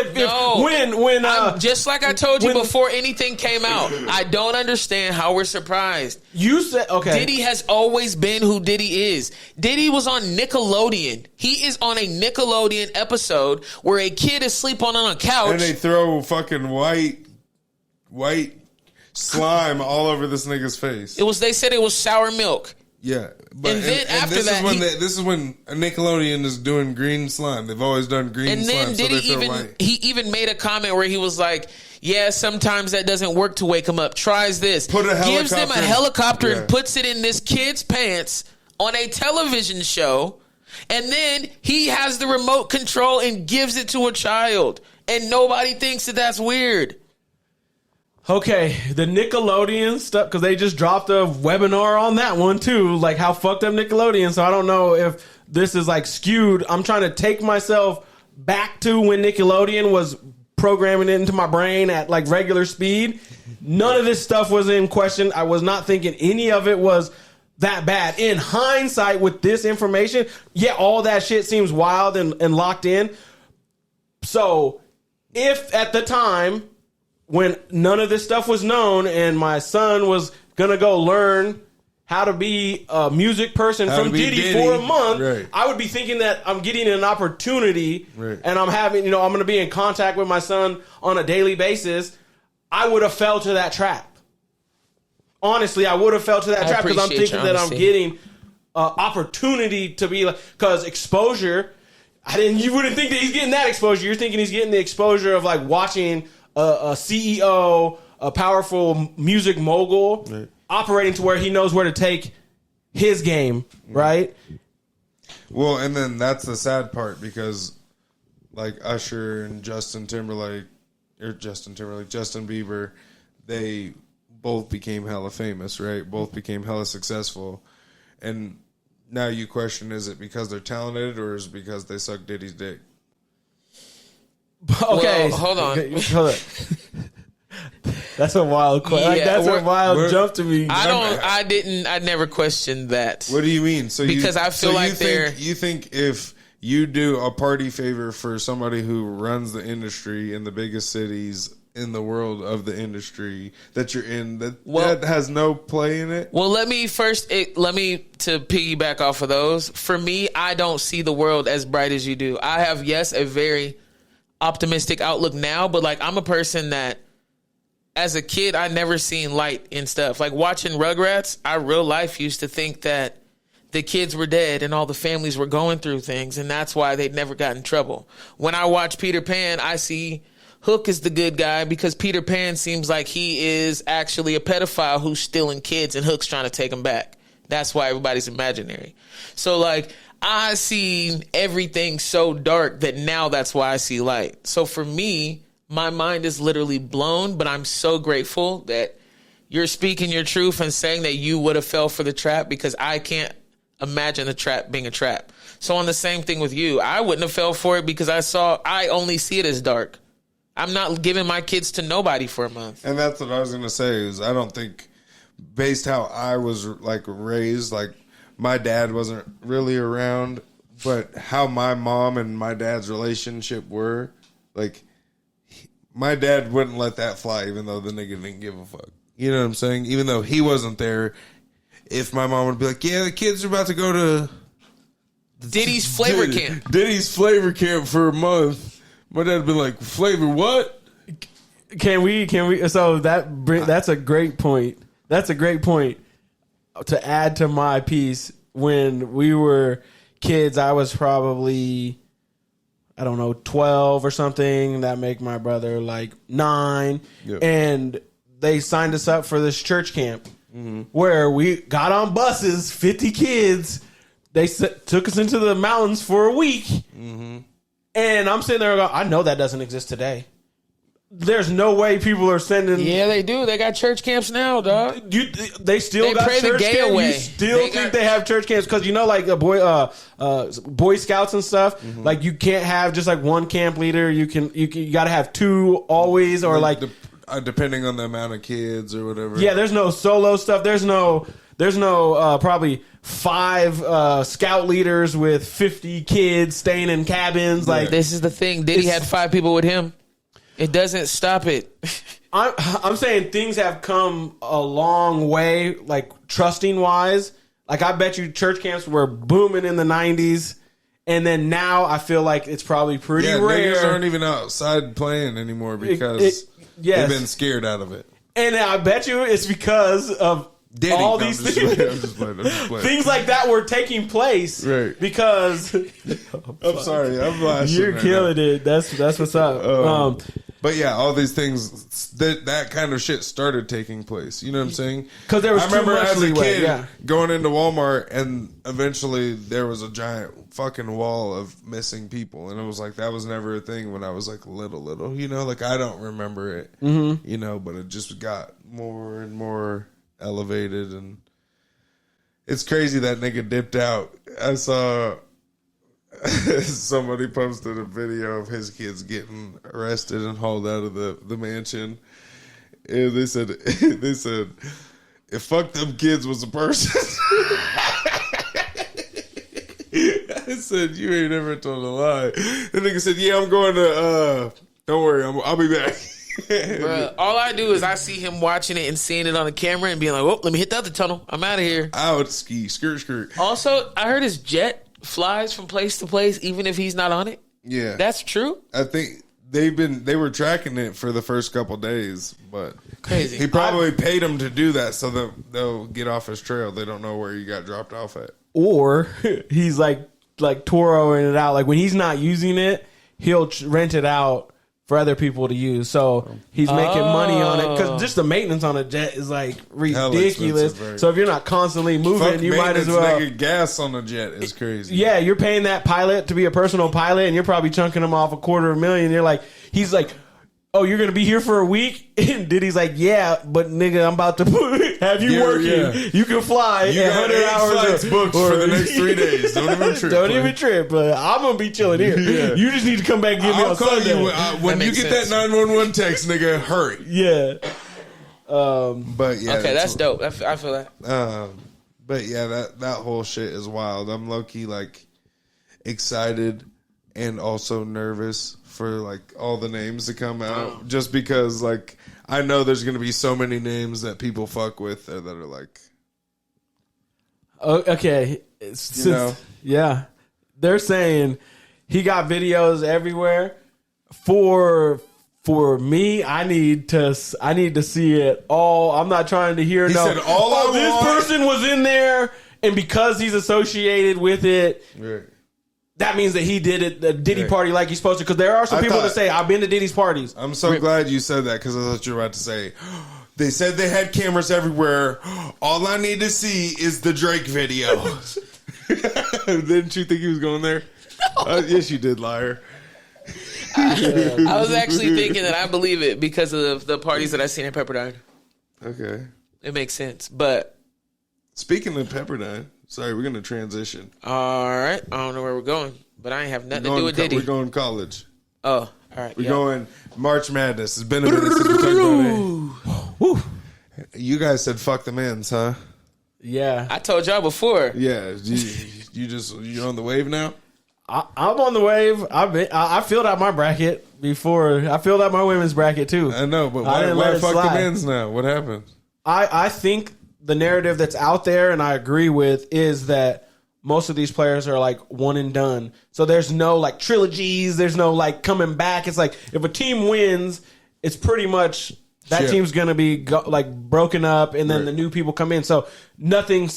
when just like I told you before anything came out, I don't understand how we're surprised. You said, okay. Diddy has always been who Diddy is. Diddy was on Nickelodeon. He is on a Nickelodeon episode where a kid is sleeping on a couch. And they throw fucking white slime all over this nigga's face. They said it was sour milk. Yeah. But, and then after this that, this is when Nickelodeon is doing green slime. They've always done green slime. And then he even made a comment where he was like, yeah, sometimes that doesn't work to wake him up. Tries this. Gives them a helicopter and puts it in this kid's pants on a television show. And then he has the remote control and gives it to a child. And nobody thinks that that's weird. Okay, the Nickelodeon stuff, because they just dropped a webinar on that one too, like how fucked up Nickelodeon. So I don't know if this is like skewed. I'm trying to take myself back to when Nickelodeon was programming it into my brain at like regular speed. None of this stuff was in question. I was not thinking any of it was that bad. In hindsight, with this information, yeah, all that shit seems wild and locked in. So if at the time, when none of this stuff was known and my son was going to go learn how to be a music person from Diddy for a month, right, I would be thinking that I'm getting an opportunity, right, and I'm having, I'm going to be in contact with my son on a daily basis. I would have fell to that trap. Honestly, I would have fell to that trap because I'm thinking that I'm getting opportunity to be like, because exposure, you wouldn't think that he's getting that exposure. You're thinking he's getting the exposure of like watching a CEO, a powerful music mogul, right, operating to where he knows where to take his game, right? Well, and then that's the sad part because like Usher and Justin Bieber, they both became hella famous, right? Both became hella successful. And now you question, is it because they're talented or is it because they suck Diddy's dick? Okay, well, hold on. Okay, hold on. That's a wild question. Like, that's a wild jump to me. I never questioned that. What do you mean? So because I feel like you think if you do a party favor for somebody who runs the industry in the biggest cities in the world of the industry that you're in, that has no play in it? Well, let me to piggyback off of those. For me, I don't see the world as bright as you do. I have, yes, a very optimistic outlook now, but like I'm a person that as a kid I never seen light in stuff. Like watching Rugrats, I real life used to think that the kids were dead and all the families were going through things and that's why they'd never got in trouble. When I watch Peter Pan, I see Hook is the good guy because Peter Pan seems like he is actually a pedophile who's stealing kids and Hook's trying to take him back. That's why everybody's imaginary. So like I seen everything so dark that now that's why I see light. So for me, my mind is literally blown, but I'm so grateful that you're speaking your truth and saying that you would have fell for the trap because I can't imagine the trap being a trap. So on the same thing with you, I wouldn't have fell for it because I only see it as dark. I'm not giving my kids to nobody for a month. And that's what I was going to say is I don't think based how I was like raised, like my dad wasn't really around, but how my mom and my dad's relationship were, like, my dad wouldn't let that fly even though the nigga didn't give a fuck. You know what I'm saying? Even though he wasn't there, if my mom would be like, yeah, the kids are about to go to Diddy's flavor camp. Diddy's flavor camp for a month. My dad would be like, flavor what? Can we? So that's a great point. That's a great point. To add to my piece, when we were kids, I was probably, 12 or something. That make my brother like 9. Yep. And they signed us up for this church camp where we got on buses, 50 kids. They took us into the mountains for a week. Mm-hmm. And I'm sitting there going, I know that doesn't exist today. There's no way people are sending. Yeah, they do. They got church camps now, dog. They still got church camps. You still think they have church camps because like the Boy Scouts and stuff. Mm-hmm. Like you can't have just like one camp leader. You got to have 2 always, or like depending on the amount of kids or whatever. Yeah, there's no solo stuff. There's no probably 5 scout leaders with 50 kids staying in cabins. Like, this is the thing. Diddy had 5 people with him. It doesn't stop it. I'm saying things have come a long way, like trusting wise. Like, I bet you church camps were booming in the 90s. And then now I feel like it's probably pretty rare. Niggas aren't even outside playing anymore because they've been scared out of it. And I bet you it's because of Diddy. all these things. I'm just playing. Things like that were taking place. Right. Because I'm sorry. I'm blushing. you're killing it. That's what's up. But yeah, all these things, that kind of shit started taking place. You know what I'm saying? Because there was I remember too much as a leeway, kid going into Walmart, and eventually there was a giant fucking wall of missing people, and it was like that was never a thing when I was like little. You know, like I don't remember it. Mm-hmm. You know, but it just got more and more elevated, and it's crazy that nigga dipped out. I saw. Somebody posted a video of his kids getting arrested and hauled out of the mansion. And they said if fuck them kids was a person. I said, you ain't never told a lie. The nigga said, yeah, I'm going to don't worry, I'll be back. Bruh, all I do is I see him watching it and seeing it on the camera and being like, oh, let me hit the other tunnel. I'm out of here. I would ski, skirt. Also, I heard his jet flies from place to place even if he's not on it. Yeah. That's true? I think they were tracking it for the first couple days, but crazy. He probably paid them to do that so that they'll get off his trail. They don't know where you got dropped off at. Or he's like Toroing it out. Like, when he's not using it, he'll rent it out for other people to use. So he's making money on it, because just the maintenance on a jet is like ridiculous. Right? So if you're not constantly moving, you might as well. Nigga, gas on a jet is crazy. Yeah, you're paying that pilot to be a personal pilot, and you're probably chunking him off $250,000. You're like, he's like, oh, you're gonna be here for a week? And Diddy's like, yeah, but nigga, I'm about to have you working. Yeah. You can fly. You got 100 hours flights booked for the next 3 days. Don't even trip. Don't even trip. I'm gonna be chilling here. Yeah. You just need to come back and get me on Sunday. You when you get that 911 text, nigga. Hurry. Yeah. But yeah. Okay, that's dope. I feel that. But yeah, that whole shit is wild. I'm low key like excited and also nervous for like all the names to come out, just because like I know there's gonna be so many names that people fuck with that are like, okay, yeah, they're saying he got videos everywhere. For me, I need to see it all. I'm not trying to hear said all this person was in there, and because he's associated with it. Right. That means that he did it, the Diddy party like he's supposed to. Because there are some people that say, I've been to Diddy's parties. I'm so glad you said that, because I thought you were about to say, they said they had cameras everywhere. All I need to see is the Drake video. Didn't you think he was going there? No. Yes, you did, liar. I was actually thinking that I believe it because of the parties that I've seen at Pepperdine. Okay. It makes sense. But speaking of Pepperdine, sorry, we're going to transition. All right. I don't know where we're going, but I ain't have nothing to do with Diddy. We're going college. Oh, all right. We're going March Madness. It's been a minute since we talked about it. You guys said fuck the men's, huh? Yeah. I told y'all before. Yeah. You're on the wave now? I'm on the wave. I filled out my bracket before. I filled out my women's bracket too. I know, but why fuck the men's now? What happened? I think the narrative that's out there, and I agree with, is that most of these players are like one and done. So there's no like trilogies. There's no like coming back. It's like if a team wins, it's pretty much that team's going to be like broken up, and then the new people come in. So nothing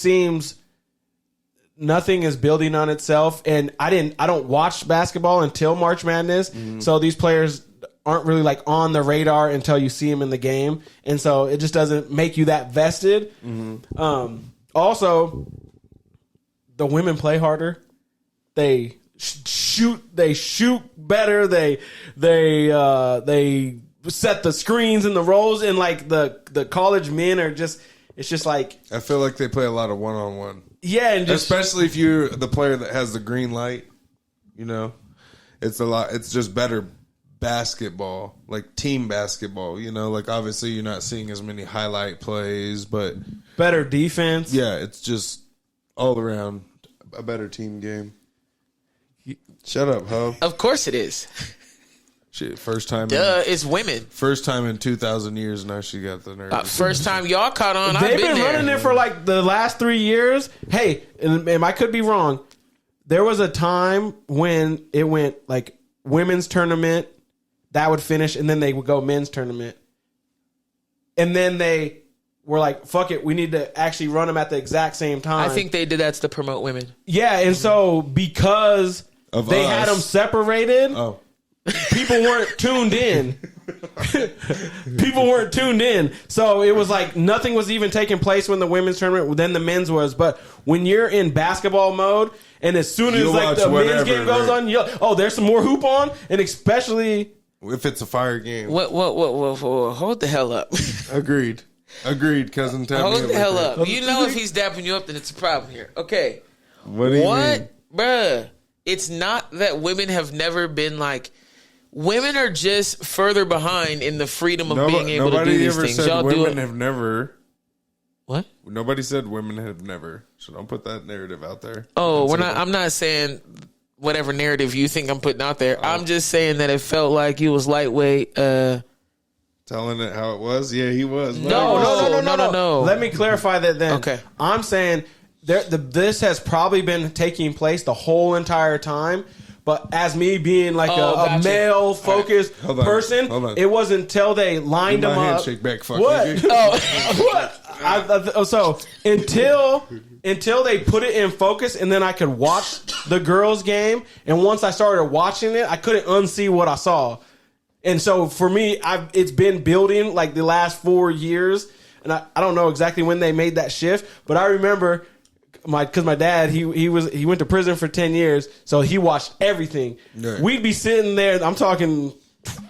is building on itself. And I don't watch basketball until March Madness. Mm-hmm. So these players aren't really like on the radar until you see them in the game. And so it just doesn't make you that vested. Mm-hmm. Also, the women play harder. They shoot better. They set the screens and the roles, and like the college men are just, it's just like, I feel like they play a lot of one-on-one. Yeah, and just, especially if you're the player that has the green light, you know, it's a lot. It's just better basketball, like team basketball. You know, like obviously you're not seeing as many highlight plays, but Better defense. yeah, it's just all around a better team game. Shut up, ho. Of course it is. Shit, first time. It's women. First time in 2,000 years. Now she got the nerve. First time y'all caught on. I've They've been been there. running it for like the last 3 years. Hey, and I could be wrong. There was a time when it went like women's tournament, that would finish, and then they would go men's tournament. And then they were like, fuck it, we need to actually run them at the exact same time. I think they did that to promote women. Yeah, and so because Of they us. had them separated, Oh, people weren't tuned in. People weren't tuned in. So it was like nothing was even taking place when the women's tournament, then the men's was. But when you're in basketball mode, and as soon as You'll like watch the men's whatever, game goes right? on, oh, there's some more hoop on, and especially if it's a fire game. What? Hold the hell up. Agreed, cousin. Tell Hold me the hell everything. up. You know if he's dapping you up, then it's a problem here. Okay. What do you mean? Bruh. It's not that women have never been like... Women are just further behind in the freedom of being able to do these ever things. said Y'all do women it. have never. What? Nobody said women have never. So don't put that narrative out there. Oh, That's we're it. not. I'm not saying whatever narrative you think I'm putting out there. I'm just saying that it felt like you was lightweight. Telling it how it was. Yeah, he was. No. Let me clarify that then. Okay. I'm saying this has probably been taking place the whole entire time. But as me being like a gotcha. male focused Hold on. person, Hold on. it wasn't until they lined Give them my up. handshake back, fuck What? nigga. What? So until they put it in focus, and then I could watch the girls' game. And once I started watching it, I couldn't unsee what I saw. And so for me, it's been building like the last 4 years, and I don't know exactly when they made that shift, but I remember because my dad he went to prison for 10 years, so he watched everything. Right. We'd be sitting there. I'm talking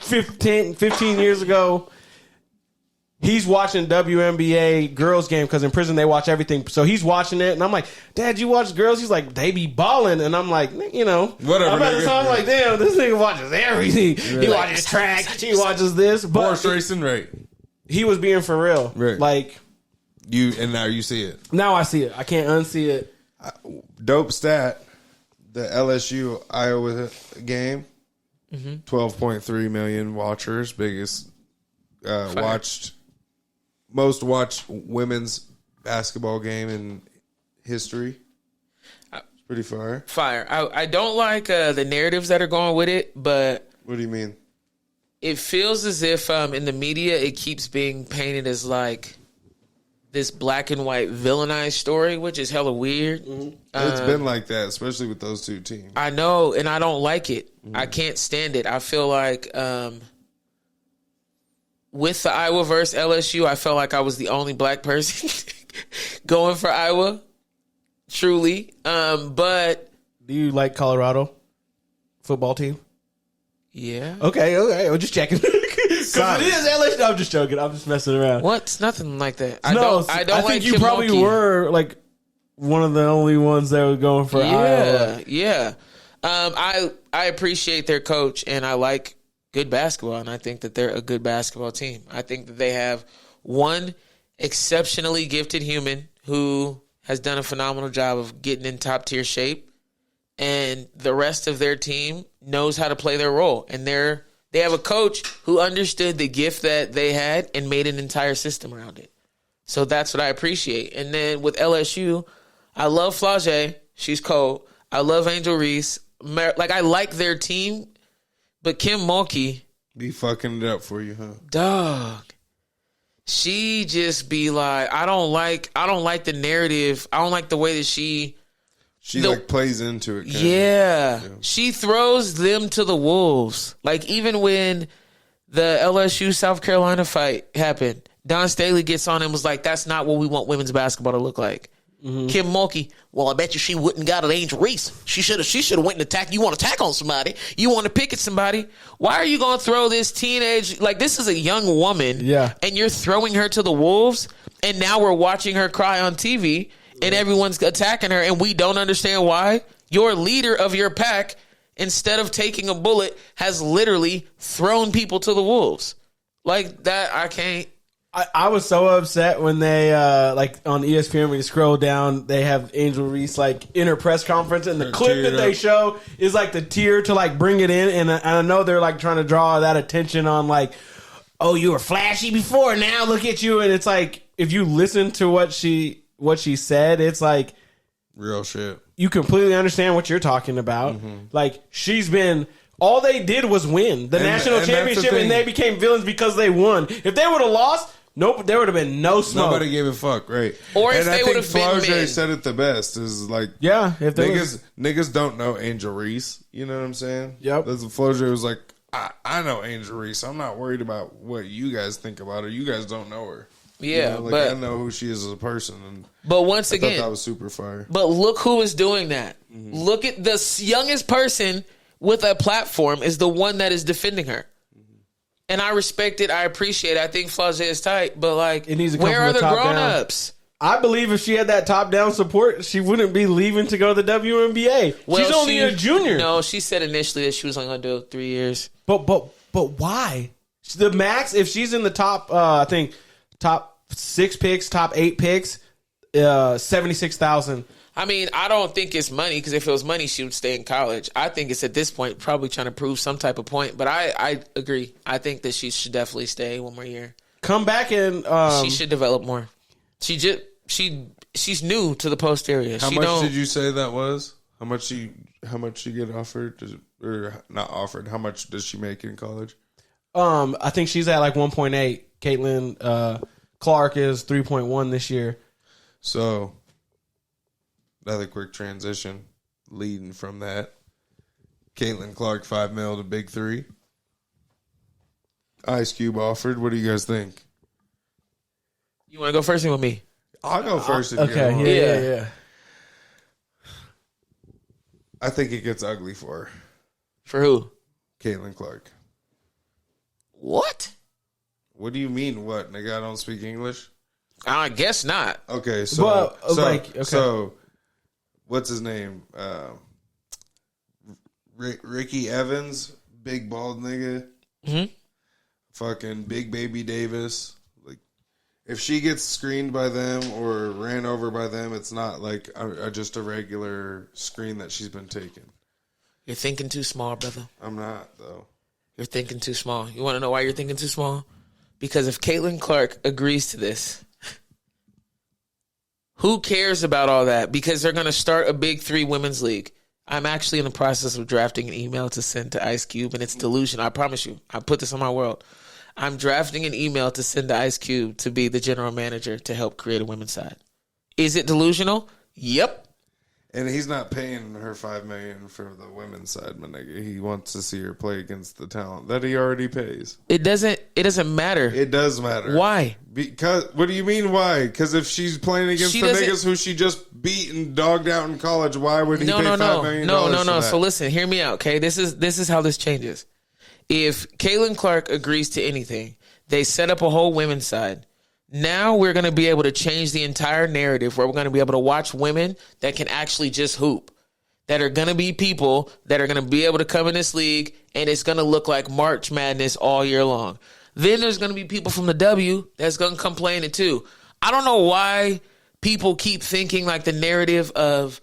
15 years ago. He's watching WNBA girls game because in prison they watch everything. So he's watching it, and I'm like, "Dad, you watch girls?" He's like, "They be balling," and I'm like, Whatever, I'm like, "Damn, this nigga watches everything. He Right. watches track. He watches this." But Horse racing, right? he was being for real. Right. Like And now you see it. now I see it. I can't unsee it. Dope stat. The LSU Iowa game. 12.3 million watchers. Biggest most watched women's basketball game in history. It's pretty fire. Fire. I don't like the narratives that are going with it, but What do you mean? it feels as if in the media it keeps being painted as like this black and white villainized story, which is hella weird. It's been like that, especially with those two teams. I know, and I don't like it. I can't stand it. I feel like with the Iowa versus LSU, I felt like I was the only black person going for Iowa, truly. But Do you like Colorado football team? yeah, Okay. I'm just checking. Because it is LSU. I'm just joking. I'm just messing around. what's nothing like that? I No, don't I like think you Kim probably Mulkey. were like one of the only ones that were going for Iowa. Yeah. I appreciate their coach, and I like good basketball, and I think that they're a good basketball team. I think that they have one exceptionally gifted human who has done a phenomenal job of getting in top tier shape, and the rest of their team knows how to play their role. And they have a coach who understood the gift that they had and made an entire system around it. So that's what I appreciate. And then with LSU, I love Flage. She's cold. I love Angel Reese. Like, I like their team, but Kim Mulkey, Be fucking it up for you, huh? dog, she just be like, I don't like the narrative. I don't like the way that she like plays into it. Kinda. Yeah. She throws them to the wolves. Like, even when the LSU South Carolina fight happened, Don Staley gets on and was like, that's not what we want women's basketball to look like. Kim Mulkey, well, I bet you she wouldn't got an Angel Reese. She should have went and attacked. You want to attack on somebody. You want to pick at somebody. Why are you going to throw this teenage, like, this is a young woman. Yeah. And you're throwing her to the wolves. And now we're watching her cry on TV and everyone's attacking her and we don't understand why. Your leader of your pack instead of taking a bullet, has literally thrown people to the wolves. Like that, I can't. I was so upset when they like on ESPN when you scroll down, they have Angel Reese like in her press conference, and the clip that they show is like the tear to like bring it in, and I know they're like trying to draw that attention on like, oh, you were flashy before, now look at you, and it's like if you listen to what she said, it's like real shit. You completely understand what you're talking about. Like she's been. All they did was win the national championship, and they became villains because they won. If they would have lost, nope, there would have been no smoke. Nobody gave a fuck, right? Or if they would have been men. Said it the best is like, yeah, if niggas don't know Angel Reese. You know what I'm saying? Yep. Flojo was like, I know Angel Reese. I'm not worried about what you guys think about her. You guys don't know her. Yeah, but I know who she is as a person. And but once again, that was super fire. But look who is doing that. Look at the youngest person with a platform is the one that is defending her. And I respect it. I appreciate it. I think Flau'jae is tight, but like, it needs to come where are the grown-ups? I believe if she had that top-down support, she wouldn't be leaving to go to the WNBA. Well, she's only a junior. No, she said initially that she was only going to do 3 years. But why? The max, if she's in the top, I think top 6 picks, top 8 picks, 76,000. I mean, I don't think it's money, because if it was money, she would stay in college. I think it's at this point probably trying to prove some type of point. But I agree. I think that she should definitely stay one more year. Come back and she should develop more. She's new to the post area. How much did you say that was? How much she get offered or not offered? How much does she make in college? I think she's at like 1.8. Caitlin Clark is 3.1 this year. So. Another quick transition leading from that. Caitlin Clark, $5 million to Big 3. Ice Cube offered. What do you guys think? You want to go first or with me? I'll go first. Okay, yeah. I think it gets ugly for her. For who? Caitlin Clark. What? What do you mean, what? Nigga, I don't speak English? I guess not. Okay, so what's his name? Ricky Evans, big bald nigga. Fucking Big Baby Davis. Like, if she gets screened by them or ran over by them, it's not like just a regular screen that she's been taking. You're thinking too small, brother. I'm not, though. You're thinking too small. You want to know why you're thinking too small? Because if Caitlin Clark agrees to this, who cares about all that? Because they're going to start a Big 3 women's league. I'm actually in the process of drafting an email to send to Ice Cube, and it's delusion. I promise you. I put this on my world. I'm drafting an email to send to Ice Cube to be the general manager to help create a women's side. Is it delusional? Yep. And he's not paying her $5 million for the women's side, my nigga. He wants to see her play against the talent that he already pays. It doesn't matter. It does matter. Why? Because what do you mean why? Because if she's playing against the niggas who she just beat and dogged out in college, why would he pay $5 million? No. So listen, hear me out, okay? This is how this changes. If Caitlin Clark agrees to anything, they set up a whole women's side. Now we're going to be able to change the entire narrative where we're going to be able to watch women that can actually just hoop, that are going to be people that are going to be able to come in this league, and it's going to look like March Madness all year long. Then there's going to be people from the W that's going to complain it too. I don't know why people keep thinking like the narrative of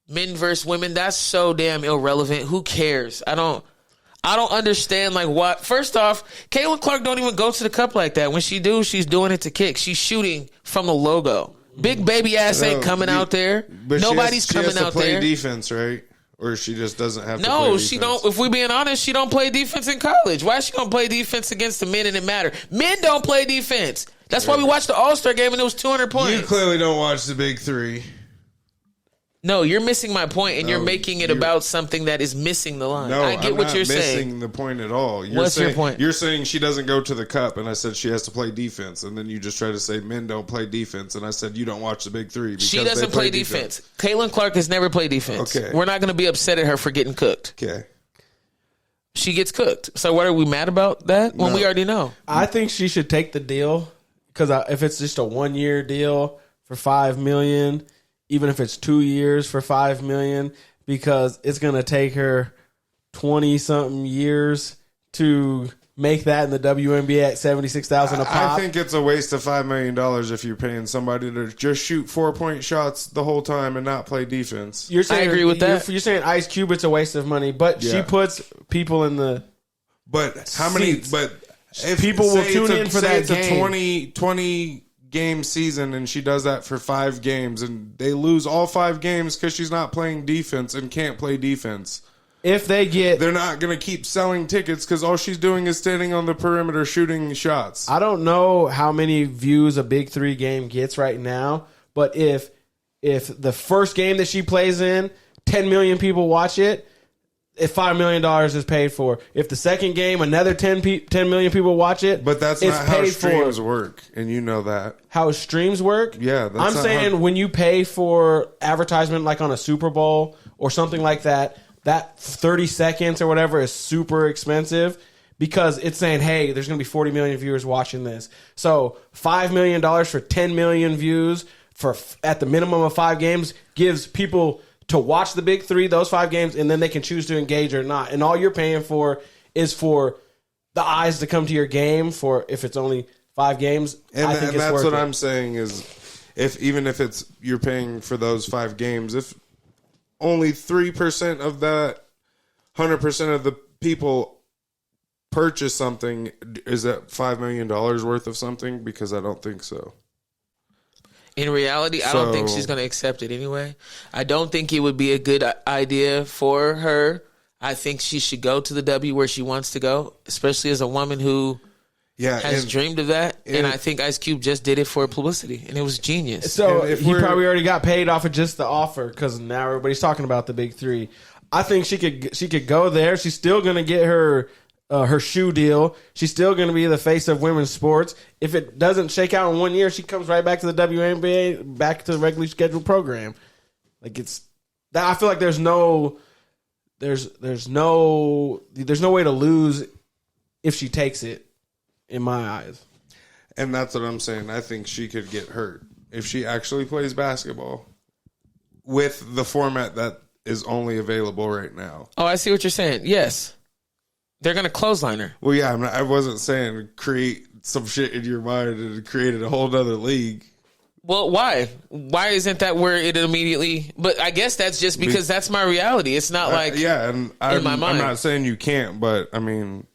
men versus women, that's so damn irrelevant. Who cares? I don't understand, like, what. First off, Caitlin Clark don't even go to the cup like that. When she do, she's doing it to kick. She's shooting from the logo. Big baby ass ain't coming out there. But nobody's coming out there. She has to play there. defense, right? Or she just doesn't have to play No, defense? she don't. If we're being honest, she don't play defense in college. Why is she going to play defense against the men and it matter? Men don't play defense. That's why we watched the All-Star game and it was 200 points. You clearly don't watch the Big 3. No, you're missing my point, and you're making it about something that is missing the line. No, I get I'm what not you're missing saying. the point at all. What's your point? You're saying she doesn't go to the cup, and I said she has to play defense, and then you just try to say men don't play defense, and I said you don't watch the Big 3 because she doesn't play defense. Caitlin Clark has never played defense. Okay. We're not going to be upset at her for getting cooked. Okay. She gets cooked. So what are we mad about that when we already know? I think she should take the deal because if it's just a 1-year deal for $5 million, even if it's 2 years for $5 million, because it's going to take her 20-something years to make that in the WNBA at $76,000 a pop. I think it's a waste of $5 million if you're paying somebody to just shoot 4-point shots the whole time and not play defense. You're saying, I agree with that. You're saying Ice Cube, it's a waste of money, but she puts people in the. But how many? Seats. But if People will tune in for that it's game. a 20 game season, and she does that for 5 games, and they lose all 5 games because she's not playing defense and can't play defense. If they get, They're not going to keep selling tickets because all she's doing is standing on the perimeter shooting shots. I don't know how many views a Big 3 game gets right now, but if the first game that she plays in, 10 million people watch it, if $5 million is paid for. If the second game, another 10 million people watch it, But that's it's not how paid streams for. work, and you know that. How streams work? Yeah, that's I'm not saying how- when you pay for advertisement like on a Super Bowl or something like that, that 30 seconds or whatever is super expensive because it's saying, hey, there's going to be 40 million viewers watching this. So $5 million for 10 million views for at the minimum of 5 games gives people to watch the Big 3, those 5 games, and then they can choose to engage or not. And all you're paying for is for the eyes to come to your game for if it's only 5 games. And, I think and it's that's worth what it. I'm saying is, even if it's you're paying for those 5 games, if only 3% of that 100% of the people purchase something, is that $5 million worth of something? Because I don't think so. In reality, I don't think So- she's going to accept it anyway. I don't think it would be a good idea for her. I think she should go to the W where she wants to go, especially as a woman who Yeah, has and- dreamed of that. And and- I think Ice Cube just did it for publicity, and it was genius. So And if he we're- probably already got paid off of just the offer because now everybody's talking about the Big 3. I think she could go there. She's still going to get her shoe deal. She's still going to be the face of women's sports. If it doesn't shake out in 1 year, she comes right back to the WNBA, back to the regularly scheduled program. Like it's that. I feel like there's no way to lose if she takes it. In my eyes. And that's what I'm saying. I think she could get hurt if she actually plays basketball with the format that is only available right now. Oh, I see what you're saying. Yes. They're going to clothesline her. Well, yeah, I wasn't saying create some shit in your mind and create a whole nother league. Well, why? Why isn't that where it immediately... But I guess that's just because that's my reality. It's not like... Yeah, and I'm my mind. not saying you can't, but I mean...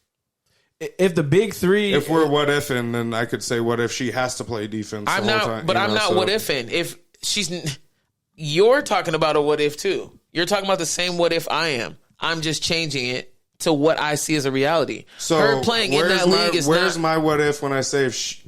If the Big 3... If we're what ifing, then I could say what if she has to play defense I'm the whole not, time. but I'm not what ifing. If she's... You're talking about a what if too. You're talking about the same what if I am. I'm just changing it to what I see as a reality. So her playing in that league is where's not... my what if when I say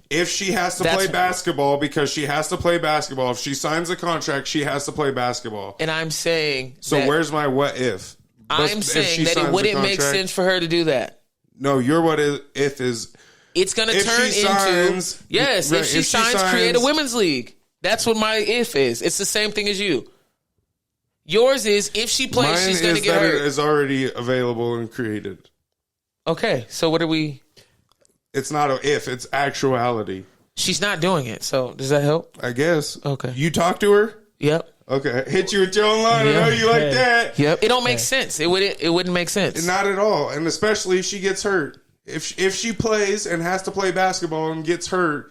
if she has to play basketball because she has to play basketball. If she signs a contract, she has to play basketball. And I'm saying... So where's my what if? I'm If saying she that signs it a wouldn't make contract- sense for her to do that. No, your what if is... It's going to If turn she into... signs- Yes, right, if she signs, create a women's league. That's what my if is. It's the same thing as you. Yours is if she plays, Mine she's going to is get that hurt. it is already available and created. Okay, so what are we... It's not a if, it's actuality. She's not doing it, so does that help? I guess. Okay. You talk to her? Yep. Okay. Hit you with your own line. I know you like that. Yep. It don't make sense. It wouldn't make sense. Not at all. And especially if she gets hurt. If she plays and has to play basketball and gets hurt.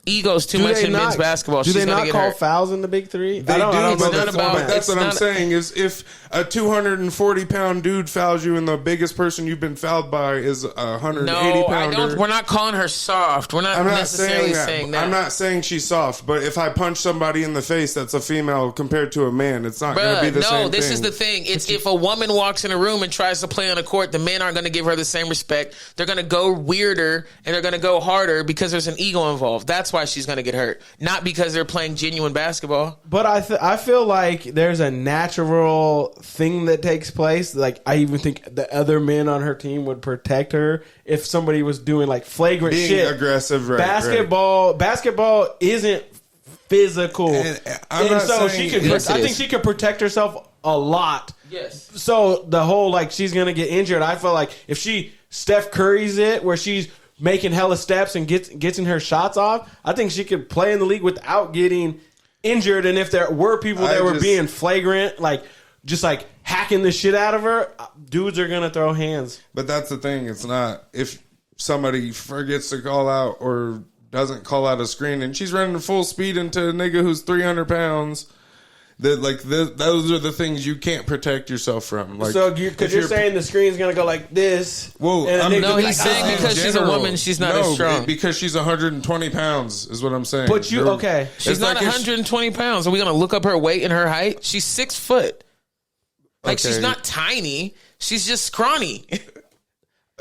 Ego's too much in men's basketball. Do She's they gonna not get call hurt. fouls in the Big 3? They I don't do, know it's but not that's, about- but that's it's what I'm not- saying is if a 240-pound dude fouls you and the biggest person you've been fouled by is a 180-pounder. No, I don't. We're not calling her soft. We're not, I'm not necessarily saying that. that. I'm not saying she's soft, but if I punch somebody in the face that's a female compared to a man, it's not going to be Bruh, the same no, this thing. is the thing. It's if a woman walks in a room and tries to play on a court, the men aren't going to give her the same respect. They're going to go weirder and they're going to go harder because there's an ego involved. That's why she's going to get hurt, not because they're playing genuine basketball. But I feel like there's a natural thing that takes place. Like I even think the other men on her team would protect her if somebody was doing like flagrant Being shit. aggressive, right? Basketball isn't physical, And I'm not so saying- she could. Yes, it I think is. she could protect herself a lot. Yes. So the whole like she's gonna get injured. I feel like if she Steph Curry's it where she's making hella steps and getting her shots off, I think she could play in the league without getting injured. And if there were people that were being flagrant, like just like hacking the shit out of her, dudes are gonna throw hands. But that's the thing. It's not if somebody forgets to call out or doesn't call out a screen and she's running full speed into a nigga who's 300 pounds. That those are the things you can't protect yourself from. Like, so because you're saying the screen's gonna go like this. Well, no, he's saying because she's a woman, she's not as strong. Because she's 120 pounds is what I'm saying. But okay, she's not 120 pounds. Are we gonna look up her weight and her height? She's 6 foot. Like she's not tiny. She's just scrawny.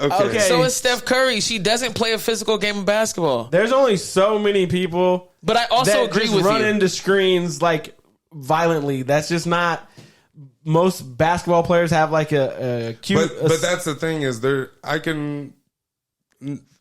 Okay. So is Steph Curry. She doesn't play a physical game of basketball. There's only so many people. But I also agree with you. Run into screens like violently. That's just not. Most basketball players have like a cute. But that's the thing is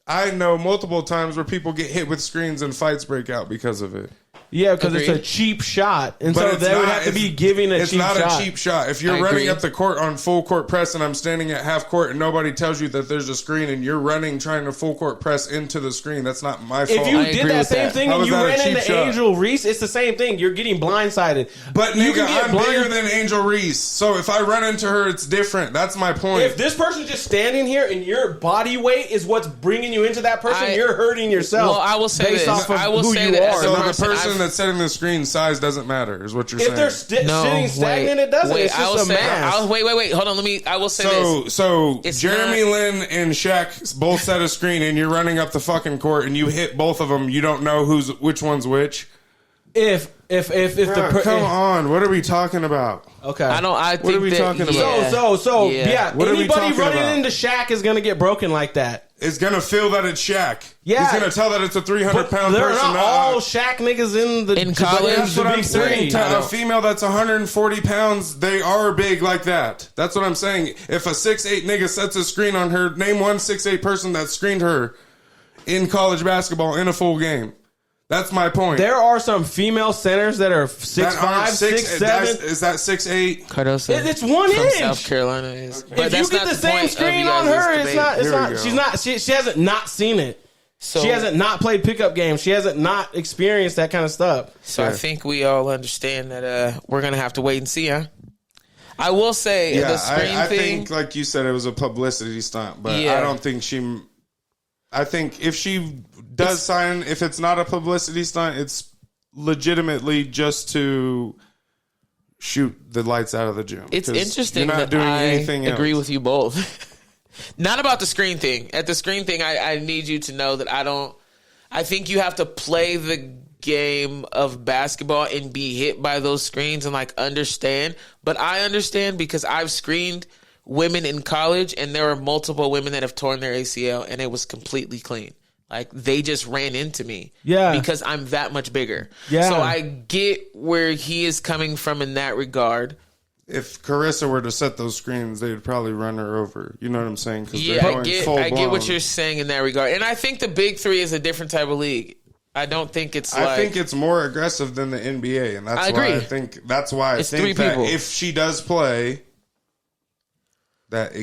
I know multiple times where people get hit with screens and fights break out because of it. Yeah, because it's a cheap shot, and so they would have to be giving a cheap shot. It's not a cheap shot. If you're running up the court on full court press and I'm standing at half court and nobody tells you that there's a screen and you're running trying to full court press into the screen, that's not my fault. If you did that same thing and you ran into Angel Reese, it's the same thing. You're getting blindsided. But nigga, I'm bigger than Angel Reese, so if I run into her, it's different. That's my point. If this person's just standing here and your body weight is what's bringing you into that person, you're hurting yourself. Well, I will say based this. off of I will who say you that are. So the person that's setting the screen size doesn't matter, is what you're saying. If they're sitting stagnant, it doesn't. It's just a mass. Wait. Hold on. I will say this. So Jeremy Lin and Shaq both set a screen, and you're running up the fucking court, and you hit both of them. You don't know which one's which. Come on, what are we talking about? Okay, what are we talking about? Yeah. Anybody running into Shaq is gonna get broken like that. Is gonna feel that it's Shaq. Yeah, he's gonna tell that it's a 300-pound person. They're not all Shaq niggas in college. That's what I'm saying. A female that's 140 pounds, they are big like that. That's what I'm saying. If a 6'8" nigga sets a screen on her, name one 6'8" person that screened her in college basketball in a full game. That's my point. There are some female centers that are 6'5", 6'7". Is that 6'8"? Cardoso. It's 1 inch. South Carolina is. Okay. If you get the same screen on her, it's not. She hasn't not seen it. So, she hasn't not played pickup games. She hasn't not experienced that kind of stuff. So I think we all understand that we're gonna have to wait and see, huh? I will say the screen I thing. think, like you said, it was a publicity stunt, but I don't think she. I think if she does sign, if it's not a publicity stunt, it's legitimately just to shoot the lights out of the gym. It's interesting. You're not doing anything else. I agree with you both. Not about the screen thing. At the screen thing, I need you to know that I think you have to play the game of basketball and be hit by those screens and like understand. But I understand because I've screened women in college and there are multiple women that have torn their ACL and it was completely clean. Like they just ran into me. Yeah. Because I'm that much bigger. Yeah. So I get where he is coming from in that regard. If Carissa were to set those screens, they would probably run her over. You know what I'm saying? Yeah, I get what you're saying in that regard. And I think the Big Three is a different type of league. I don't think it's I think it's more aggressive than the NBA. And that's why I think that if she does play, that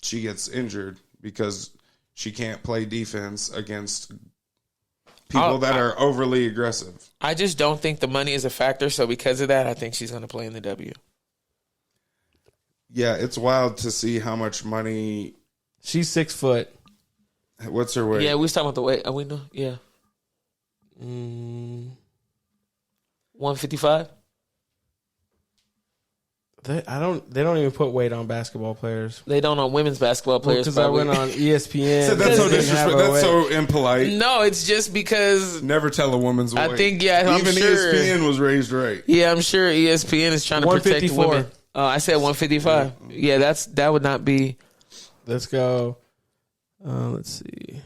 she gets injured because she can't play defense against people that are overly aggressive. I just don't think the money is a factor. So because of that, I think she's going to play in the W. Yeah, it's wild to see how much money. She's 6 foot. What's her weight? Yeah, we was talking about the weight. We know. Yeah. 155. They don't even put weight on basketball players. They don't on women's basketball players. Because I went on ESPN. So that's so disrespectful. That's so impolite. No, it's just because never tell a woman's weight. I think I'm even sure, ESPN was raised right. Yeah, I'm sure ESPN is trying to protect women. I said 155. Yeah, that would not be. Let's go. Let's see.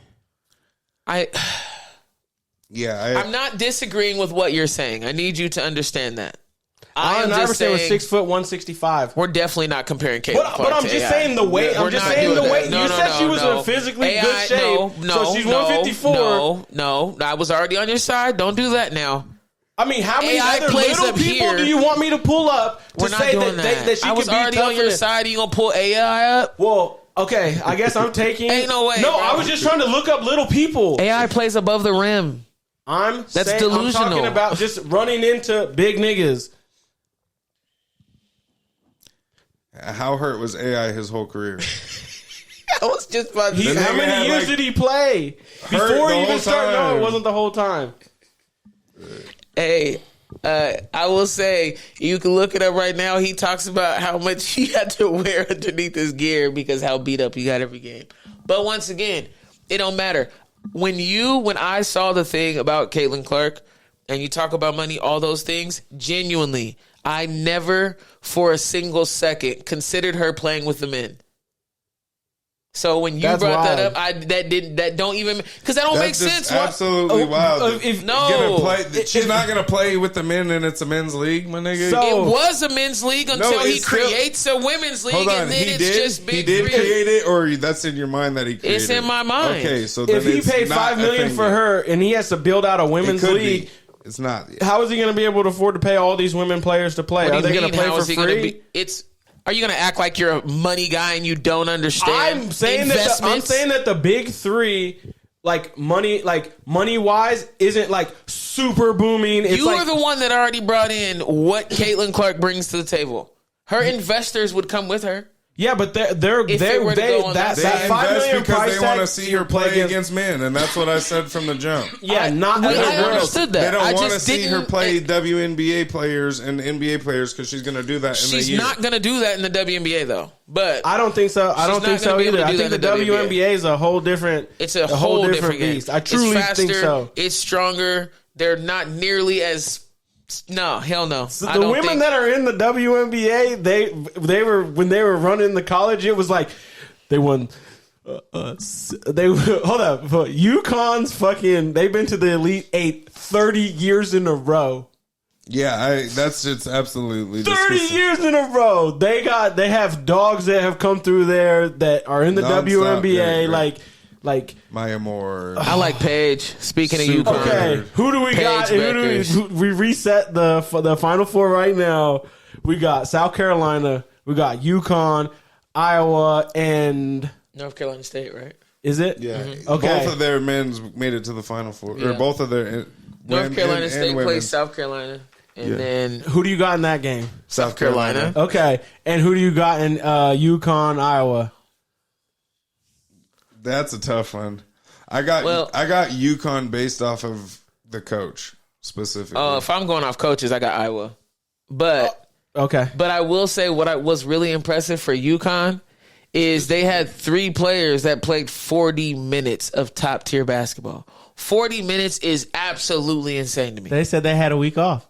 I'm not disagreeing with what you're saying. I need you to understand that. Allen Iverson was 6 foot 165. We're definitely not comparing Caitlin Clark but I'm just saying the weight. I'm just saying the weight. You said she was in physically good shape. So she's 154. No, I was already on your side. Don't do that now. I mean, how many other little people do you want me to pull up to say that she could be tough? I was already on your side. You gonna pull AI up? Well, okay. I guess I'm taking. Ain't no way. No, I was just trying to look up little people. AI plays above the rim. That's delusional. I'm talking about just running into big niggas. How hurt was AI his whole career? I was just about to say. How many years did he play before he even started? No, it wasn't the whole time. Hey, I will say, you can look it up right now. He talks about how much he had to wear underneath his gear because how beat up he got every game. But once again, it don't matter. When I saw the thing about Caitlin Clark and you talk about money, all those things, genuinely, I never for a single second considered her playing with the men. So when you brought that up, that don't even, because that don't make sense. Absolutely wild. She's not gonna play with the men, and it's a men's league, my nigga. So, it was a men's league until he creates a women's league, and then he did create it, or that's in your mind that he created. It's in my mind. Okay, so then if he paid $5 million for her, and he has to build out a women's league, it's not. How is he going to be able to afford to pay all these women players to play? Are they going to play for free? Are you going to act like you're a money guy and you don't understand? I'm saying that the big three, like money wise, isn't like super booming. It's you are the one that already brought in what Caitlin Clark brings to the table. Her investors would come with her. Yeah, but that $5 million price they want to see her play against men, and that's what I said from the jump. Yeah, I understood that. They don't want to see her play WNBA players and NBA players because she's going to do that. She's not going to do that in the WNBA though. But I don't think so. I don't think so either. I think the WNBA is a whole different. It's a whole different beast. Game. I truly think so. It's stronger. They're not nearly as. No, hell no. So the women that are in the WNBA, they were when they were running the college, it was like they won. Hold up, UConn's fucking. They've been to the Elite Eight 30 years in a row. Yeah, it's absolutely 30 years in a row. They have dogs that have come through there that are in the WNBA, like Maya Moore. I like Paige. Speaking of UConn. Okay, who do we got? We reset the Final Four right now. We got South Carolina. We got UConn, Iowa, and North Carolina State, right? Is it? Yeah. Mm-hmm. Okay. Both of their men's made it to the Final Four. Yeah. Or both of their North Carolina State plays South Carolina. And then who do you got in that game? South Carolina. Okay. And who do you got in UConn, Iowa? That's a tough one. I got UConn based off of the coach specifically. Oh, if I'm going off coaches, I got Iowa. But okay. But I will say what was really impressive for UConn is they had 3 players that played 40 minutes of top tier basketball. 40 minutes is absolutely insane to me. They said they had a week off.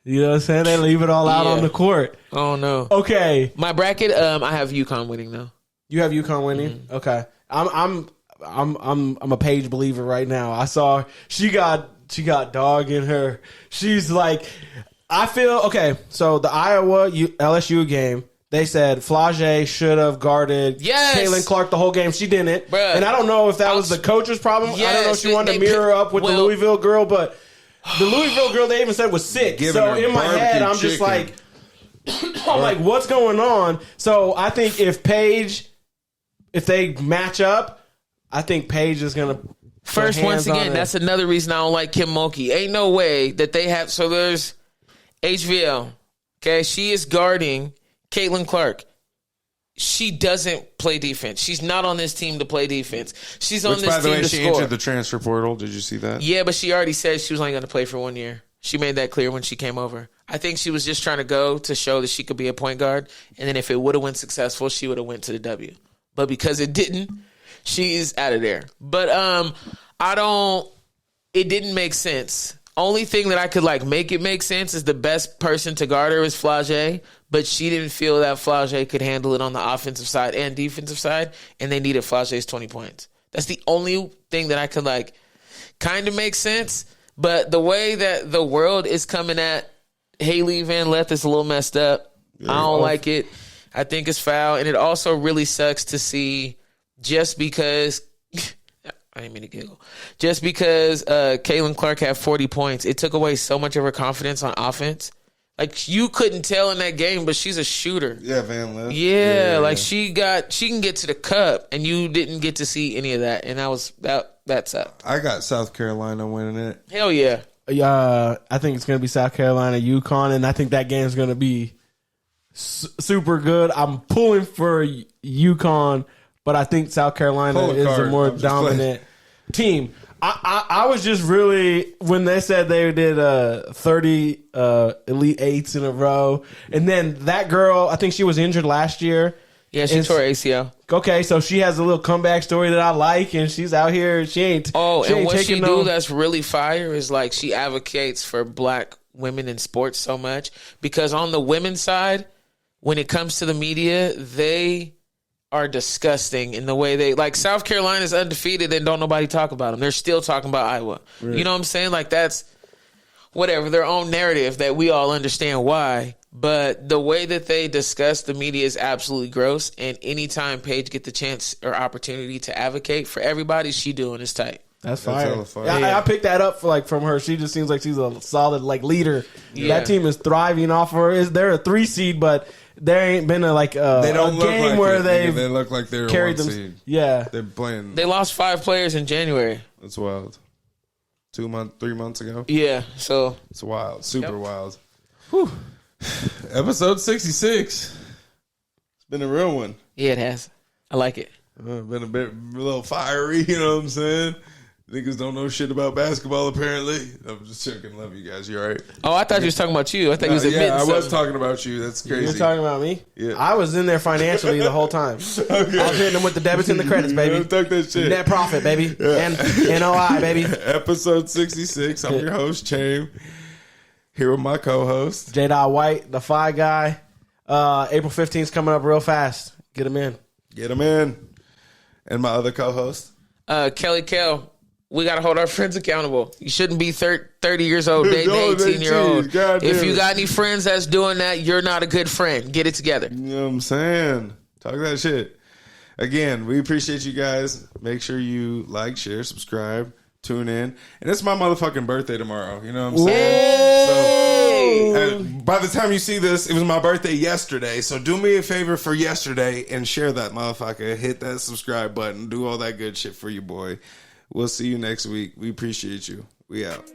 You know what I'm saying? They leave it all out on the court. Oh no. Okay. My bracket, I have UConn winning though. You have UConn winning? Mm-hmm. Okay. I'm a Paige believer right now. I saw she got dog in her. She's like, I feel okay. So the Iowa LSU game, they said Flage should have guarded Caitlin Clark the whole game. She didn't. Bruh. And I don't know if that was the coach's problem. I don't know if she wanted to mirror up with the Louisville girl, but the Louisville girl they even said was sick. So in my head, I'm just like, what's going on? So I think if they match up, I think Paige is going to... First, once again, that's another reason I don't like Kim Mulkey. Ain't no way that they have... So there's HVL. Okay, she is guarding Caitlin Clark. She doesn't play defense. She's not on this team to play defense. She's on this team to score. By the way, she entered the transfer portal. Did you see that? Yeah, but she already said she was only going to play for 1 year. She made that clear when she came over. I think she was just trying to go to show that she could be a point guard. And then if it would have went successful, she would have went to the W. But because it didn't, she's out of there. But it didn't make sense. Only thing that I could make it make sense is the best person to guard her is Flage, but she didn't feel that Flage could handle it on the offensive side and defensive side, and they needed Flage's 20 points. That's the only thing that I could kind of make sense. But the way that the world is coming at Haley Van Lith is a little messed up. Yeah. I don't like it. I think it's foul, and it also really sucks to see just because I didn't mean to giggle. Just because Caitlin Clark had 40 points, it took away so much of her confidence on offense. You couldn't tell in that game, but she's a shooter. Yeah, Van Lith. Yeah, she can get to the cup, and you didn't get to see any of that, and that sucked. I got South Carolina winning it. Hell yeah. I think it's going to be South Carolina, UConn, and I think that game's going to be super good. I'm pulling for UConn, but I think South Carolina is the more dominant team. I was just really, when they said they did 30 Elite Eights in a row, and then that girl, I think she was injured last year. Yeah, she tore ACL. Okay, so she has a little comeback story that I like, and she's out here. She ain't. Oh, she and ain't what she do that's really fire is like she advocates for black women in sports so much, because on the women's side, when it comes to the media, they are disgusting in the way they, like, South Carolina's undefeated and don't nobody talk about them. They're still talking about Iowa. Right. You know what I'm saying? Like, that's whatever, their own narrative that we all understand why. But the way that they discuss the media is absolutely gross. And anytime Paige get the chance or opportunity to advocate for everybody, she doing is tight. That's fire. I picked that up from her. She just seems like she's a solid leader. Yeah. That team is thriving off her. They're a 3 seed, but there ain't been a game where they look like they're carried one them. Seed. Yeah, they're playing. They lost 5 players in January. That's wild. 3 months ago. Yeah, so it's wild, super wild. Whew. Episode 66. It's been a real one. Yeah, it has. I like it. Been a little fiery. You know what I'm saying? Niggas don't know shit about basketball, apparently. I'm just joking. Love you guys. You all right? Oh, I thought you was talking about you. I thought you was admitting I was something. talking about you. That's crazy. You were talking about me? Yeah. I was in there financially the whole time. Okay. I was hitting them with the debits and the credits, baby. Talk that shit. Net profit, baby. Yeah. And NOI, baby. Episode 66. I'm your host, Chame. Here with my co-host, J. White, the Fi Guy. April 15th is coming up real fast. Get him in. Get him in. And my other co-host, Kelly Kell. We got to hold our friends accountable. You shouldn't be 30 years old dating an 18-year-old. If you got any friends that's doing that, you're not a good friend. Get it together. You know what I'm saying? Talk that shit. Again, we appreciate you guys. Make sure you like, share, subscribe, tune in. And it's my motherfucking birthday tomorrow. You know what I'm saying? So, by the time you see this, it was my birthday yesterday. So do me a favor for yesterday and share that motherfucker. Hit that subscribe button. Do all that good shit for your boy. We'll see you next week. We appreciate you. We out.